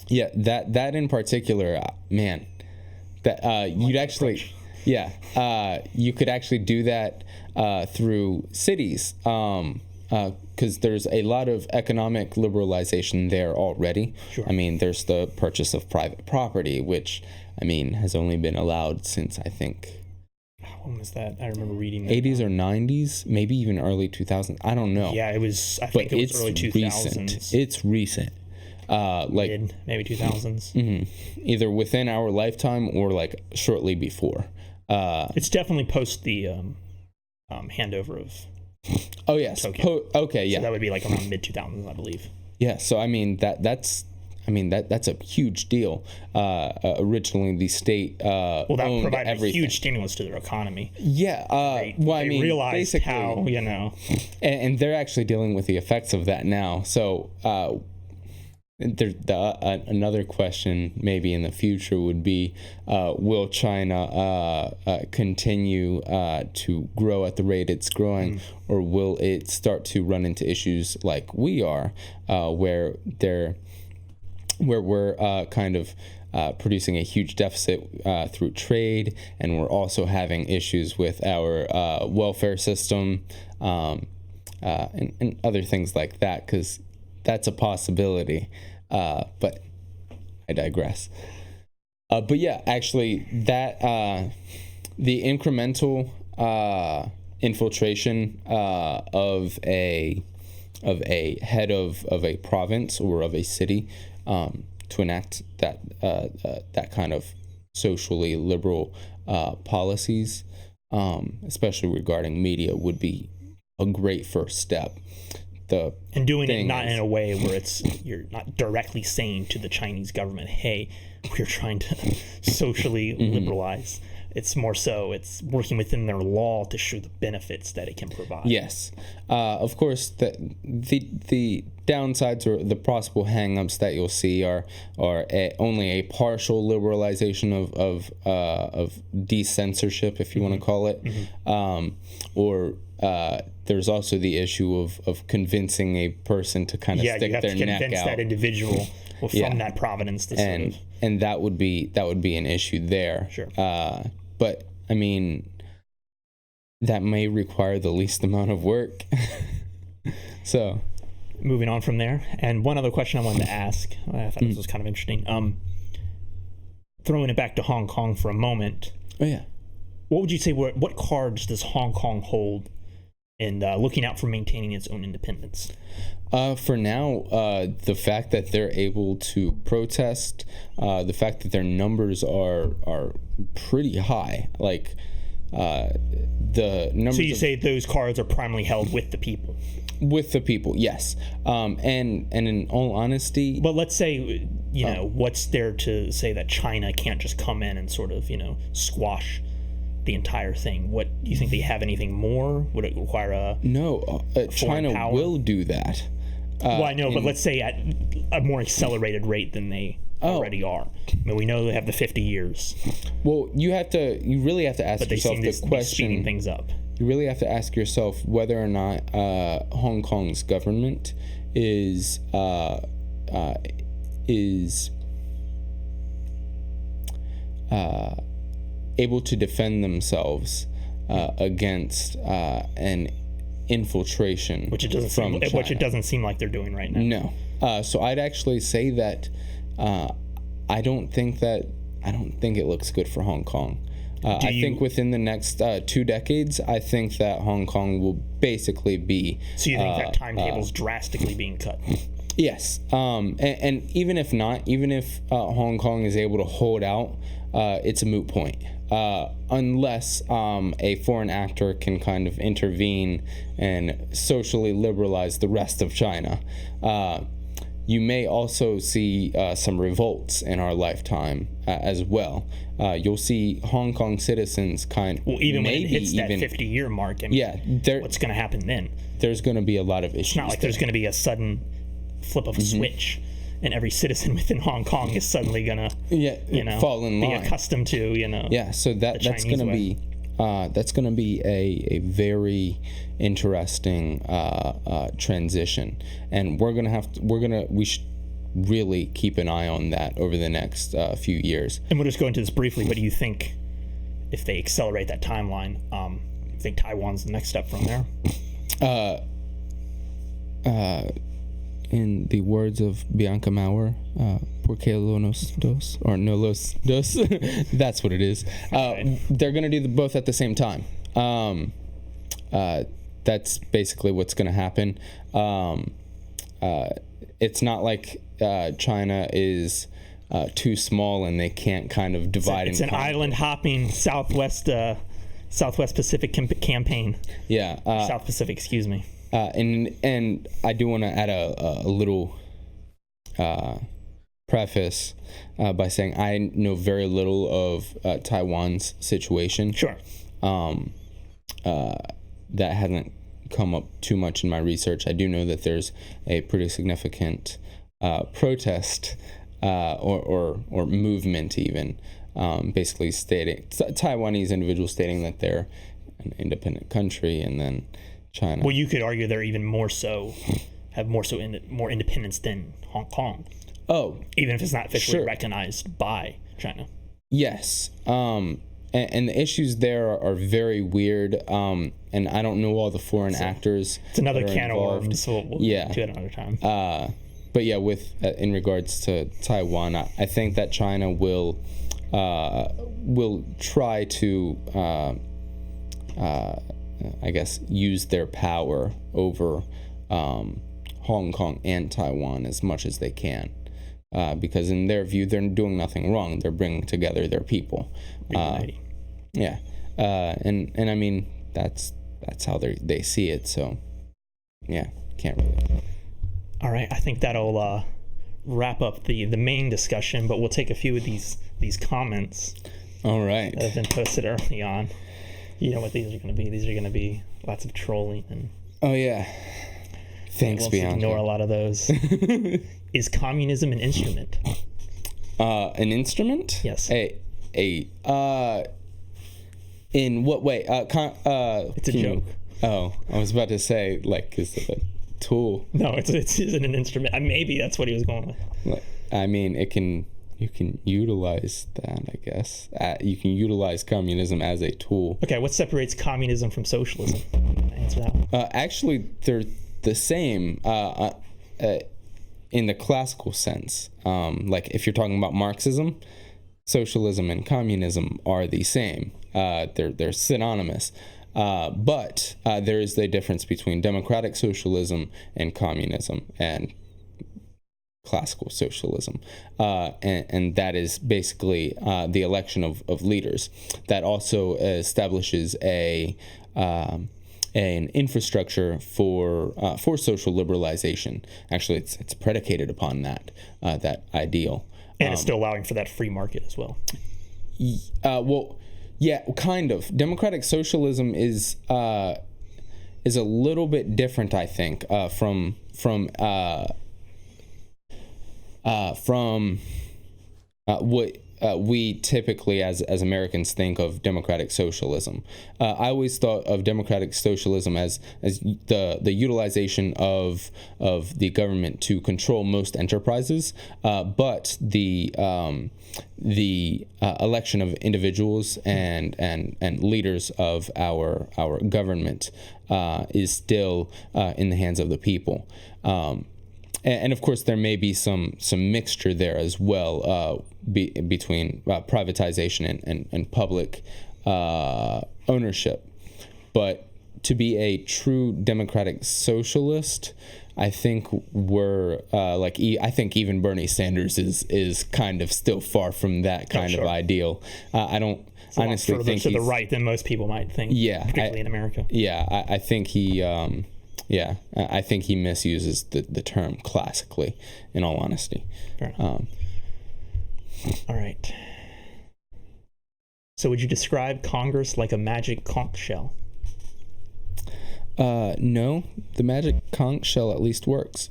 Yeah, that in particular, man. That you'd actually, you could actually do that through cities, because there's a lot of economic liberalization there already. Sure. I mean, there's the purchase of private property, which I mean has only been allowed since I think. When was that? I remember reading that. 80s or 90s, maybe even early 2000s. I don't know. Yeah, it was. I think it was early 2000s. It's recent. Like maybe 2000s. Either within our lifetime or like shortly before. It's definitely post the handover of. Oh yes. Okay. Yeah. So that would be like around mid 2000s, I believe. Yeah. So I mean that's a huge deal. Originally, the state that owned provided everything. a huge stimulus to their economy. Yeah. They realized basically, how and they're actually dealing with the effects of that now. So. Another question maybe in the future would be, will China continue to grow at the rate it's growing, or will it start to run into issues like we are, where we're kind of producing a huge deficit through trade, and we're also having issues with our welfare system and other things like that, because that's a possibility, but I digress. But yeah, actually, that the incremental infiltration of a head of a province or of a city to enact that kind of socially liberal policies, especially regarding media, would be a great first step. And doing it not in a way where you're not directly saying to the Chinese government, hey, we're trying to socially liberalize. It's more so it's working within their law to show the benefits that it can provide. Yes. Of course, the downsides or the possible hangups that you'll see are only a partial liberalization of decensorship, if you want to call it, or there's also the issue of convincing a person to kind of stick their neck out. You have to convince that individual from that provenance to and that would be an issue there. Sure. But I mean, that may require the least amount of work. So, moving on from there, and one other question I wanted to ask. I thought this was kind of interesting. Throwing it back to Hong Kong for a moment. Oh yeah. What would you say? What cards does Hong Kong hold in looking out for maintaining its own independence? For now, the fact that they're able to protest, the fact that their numbers are pretty high, like the numbers. So you say those cards are primarily held with the people? With the people, yes. And in all honesty, but let's say what's there to say that China can't just come in and sort of squash the entire thing? What do you think? They have anything more? Would it require a China power? Will do that. Well, I know, but let's say at a more accelerated rate than they already are. I mean, we know they have the 50 years. Well, you really have to ask yourself the question. Be speeding things up. You really have to ask yourself whether or not Hong Kong's government is able to defend themselves against an infiltration, which it doesn't seem like they're doing right now. No. So I'd actually say that I don't think it looks good for Hong Kong. I think within the next 2 decades, I think that Hong Kong will basically be. So you think that timetable's drastically being cut? Yes. And even if not, even if Hong Kong is able to hold out, it's a moot point. Unless a foreign actor can kind of intervene and socially liberalize the rest of China. You may also see some revolts in our lifetime as well. You'll see Hong Kong citizens even when it hits that 50-year mark. I mean, what's going to happen then? There's going to be a lot of issues. It's not like there's going to be a sudden flip of a switch, and every citizen within Hong Kong is suddenly going to fall in line, be accustomed to Yeah, so that's going to be a very interesting transition, and we should really keep an eye on that over the next few years. And we'll just go into this briefly. What do you think if they accelerate that timeline? You think Taiwan's the next step from there? In the words of Bianca Maurer, ¿por qué los dos? Or no los dos? That's what it is. They're going to do both at the same time. That's basically what's going to happen. It's not like China is too small and they can't kind of divide. It's an island-hopping Southwest Pacific campaign. Yeah. South Pacific, excuse me. And I do want to add a little preface by saying I know very little of Taiwan's situation. Sure. That hasn't come up too much in my research. I do know that there's a pretty significant protest or movement even, basically stating Taiwanese individuals stating that they're an independent country, and then China. Well, you could argue they're even more independence than Hong Kong. Oh, even if it's not officially recognized by China. Yes. And the issues there are very weird. And I don't know all the foreign actors. It's another can of worms. So we'll do it another time. But yeah, in regards to Taiwan, I think that China will try to I guess use their power over Hong Kong and Taiwan as much as they can, because in their view they're doing nothing wrong. They're bringing together their people. Yeah, and I mean that's how they see it. So yeah, can't really. All right, I think that'll wrap up the main discussion, but we'll take a few of these comments. All right. that have been posted early on. You know what these are going to be. These are going to be lots of trolling, and Oh, yeah. Thanks, we'll Bianca. ignore a lot of those. Is communism an instrument? An instrument? Yes. In what way? It's a joke. Oh, I was about to say, like, is it a tool? No, it isn't an instrument. Maybe that's what he was going with. I mean, you can utilize that, I guess. You can utilize communism as a tool. Okay, what separates communism from socialism? Answer that one. Actually, they're the same in the classical sense. Like, if you're talking about Marxism, socialism and communism are the same. They're synonymous. But there is the difference between democratic socialism and communism and classical socialism. And that is basically the election of leaders. That also establishes an infrastructure for social liberalization. Actually, it's predicated upon that ideal. And it's still allowing for that free market as well. Well, yeah, kind of. Democratic socialism is a little bit different, I think, from what we typically as Americans think of democratic socialism. I always thought of democratic socialism as the utilization of the government to control most enterprises, but the election of individuals and leaders of our government is still in the hands of the people. And of course, there may be some mixture there as well between privatization and public ownership. But to be a true democratic socialist, I think I think even Bernie Sanders is kind of still far from that kind of ideal. I don't honestly think to the right than most people might think. Yeah, particularly in America. Yeah, I think he. Yeah, I think he misuses the term classically, in all honesty. Fair enough. All right. So would you describe Congress like a magic conch shell? No, the magic conch shell at least works.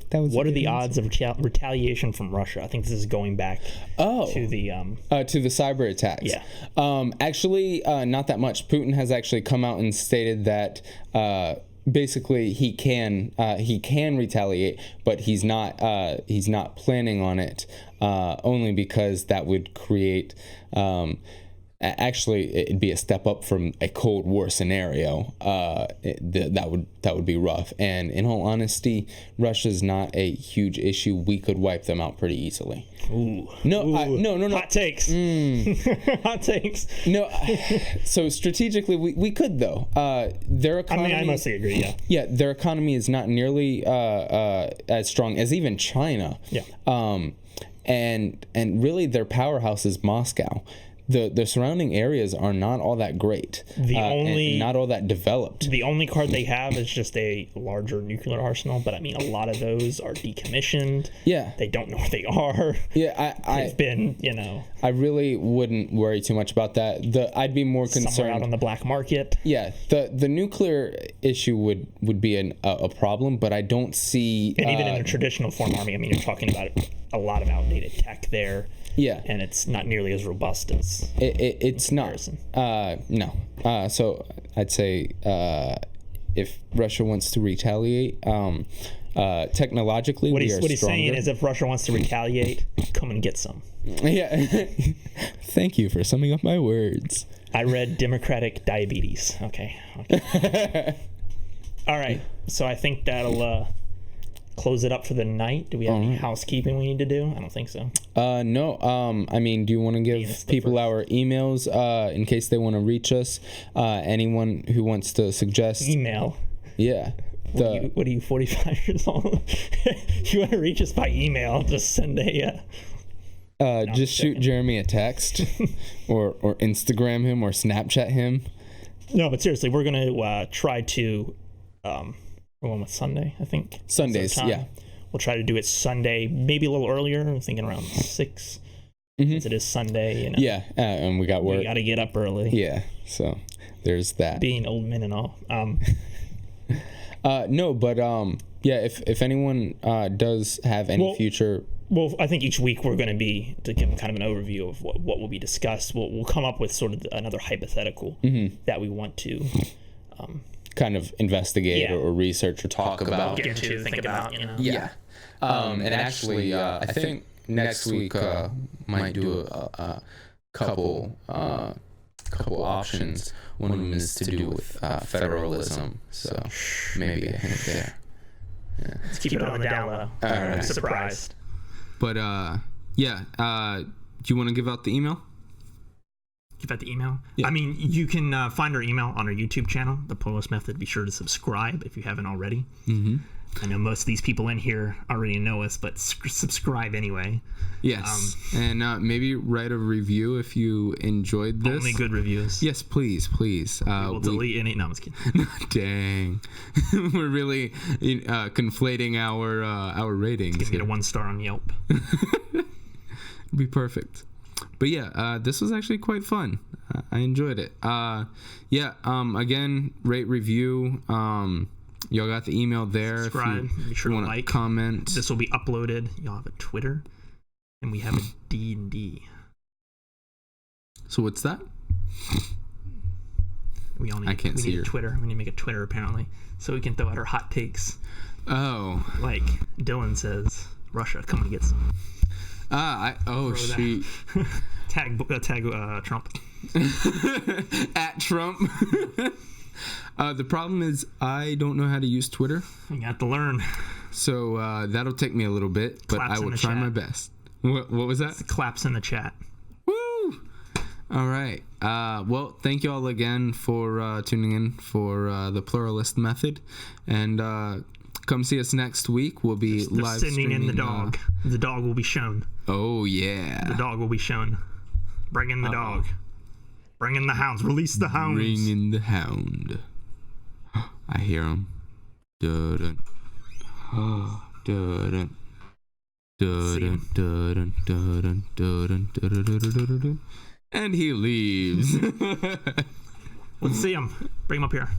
What are the odds of retaliation from Russia? I think this is going back to the cyber attacks. Yeah. Actually, not that much. Putin has actually come out and stated that basically he can retaliate, but he's not planning on it. Only because that would create. Actually, it'd be a step up from a Cold War scenario. That would be rough. And in all honesty, Russia's not a huge issue. We could wipe them out pretty easily. Ooh. No. Hot takes. Hot takes. No. So strategically, we could though. Their economy. I mostly agree. Yeah. Yeah, their economy is not nearly as strong as even China. Yeah. And really, their powerhouse is Moscow. The surrounding areas are not all that great. And not all that developed. The only card they have is just a larger nuclear arsenal, but I mean, a lot of those are decommissioned. Yeah. They don't know what they are. Yeah, They've been, I really wouldn't worry too much about that. I'd be more concerned somewhere out on the black market. Yeah, the nuclear issue would be a problem, but I don't see. And even in a traditional form army, I mean, you're talking about a lot of outdated tech there. Yeah, and it's not nearly as robust as it's not. No. So I'd say if Russia wants to retaliate, technologically, what we are he's stronger. saying is, if Russia wants to retaliate, come and get some. Yeah. Thank you for summing up my words. I read Democratic Diabetes. Okay. All right. So I think that'll close it up for the night. Do we have any housekeeping we need to do? I don't think so. No. I mean, do you want to give people our emails in case they want to reach us? Anyone who wants to suggest email. Yeah. What are you 45 years old? You want to reach us by email? Just send a. Just shoot Jeremy a text, or Instagram him or Snapchat him. No, but seriously, we're gonna try to. We're going with Sunday, I think. Sundays, yeah. We'll try to do it Sunday, maybe a little earlier. I'm thinking around 6, since it is Sunday. You know, Yeah, and we got work. we got to get up early. Yeah, so there's that. Being old men and all. No, but yeah, if anyone does have any future. Well, I think each week we're going to be, to give kind of an overview of what will be discussed, we'll come up with sort of another hypothetical that we want to kind of investigate or research or talk about. Get into, think about, you know. Yeah. And actually, I think next week might do a couple options. One of them is to do with federalism, so maybe a hint there. Yeah. Let's keep it on the down low. All right. Surprised. But yeah, do you want to give out the email? Give out the email? Yeah. I mean, you can find our email on our YouTube channel, The Pluralist Method. Be sure to subscribe if you haven't already. Mm-hmm. I know most of these people in here already know us, but subscribe anyway. Yes. And maybe write a review if you enjoyed this. Only good reviews. Yes, please. We'll delete any. No, I'm just kidding. Dang. We're really conflating our ratings. Get a 1-star on Yelp. Be perfect. But yeah, this was actually quite fun. I enjoyed it. Yeah. Again, rate, review. Y'all got the email there. Subscribe. If you be sure to want like. Comment. This will be uploaded. Y'all have a Twitter, and we have a D&D. So what's that? We all need. I can't see need your Twitter. We need to make a Twitter apparently, so we can throw out our hot takes. Oh. Like Dylan says, Russia, come and get some. Shoot. Tag Trump. At Trump. The problem is I don't know how to use Twitter. You got to learn. So that'll take me a little bit, but I will try my best. What was that? It's the claps in the chat. Woo! All right. Well, thank you all again for tuning in for the Pluralist Method. And come see us next week. We'll be live streaming. In the dog. The dog will be shown. Oh, yeah. The dog will be shown. Bring in the dog. Bring in the hounds. Release the hounds. Bring in the hound. I hear him. Dun dun dun dun dun dun dun dun. And he leaves. Let's see him. Bring him up here.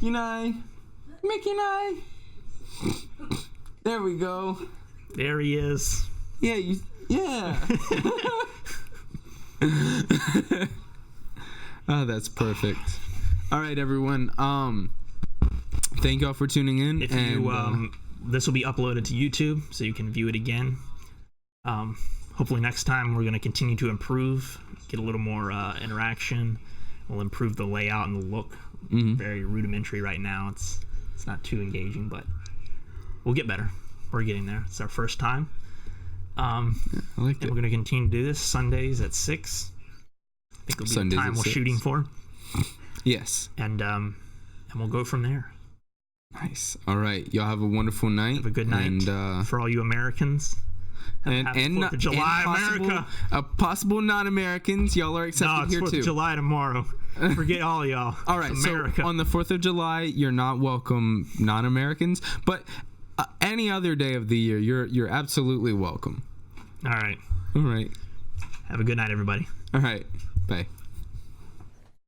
Mickey and I. There we go. There he is. Yeah, yeah. Oh, that's perfect. All right, everyone. Thank y'all for tuning in. If you, this will be uploaded to YouTube, so you can view it again. Hopefully next time we're going to continue to improve, get a little more interaction. We'll improve the layout and the look. Mm-hmm. Very rudimentary right now. It's not too engaging, but we'll get better. We're getting there. It's our first time. I like it. We're going to continue to do this Sundays at 6. I think it'll be Sundays the time we're 6. shooting for. Yes. And we'll go from there. Nice. All right. Y'all have a wonderful night. Have a good night. And for all you Americans. And 4th of July, America. Possible non-Americans, y'all are accepted here too. 4th of July tomorrow. Forget all y'all. All right. America. So on the 4th of July, you're not welcome, non-Americans. But any other day of the year, you're absolutely welcome. All right. All right. Have a good night, everybody. All right. Bye.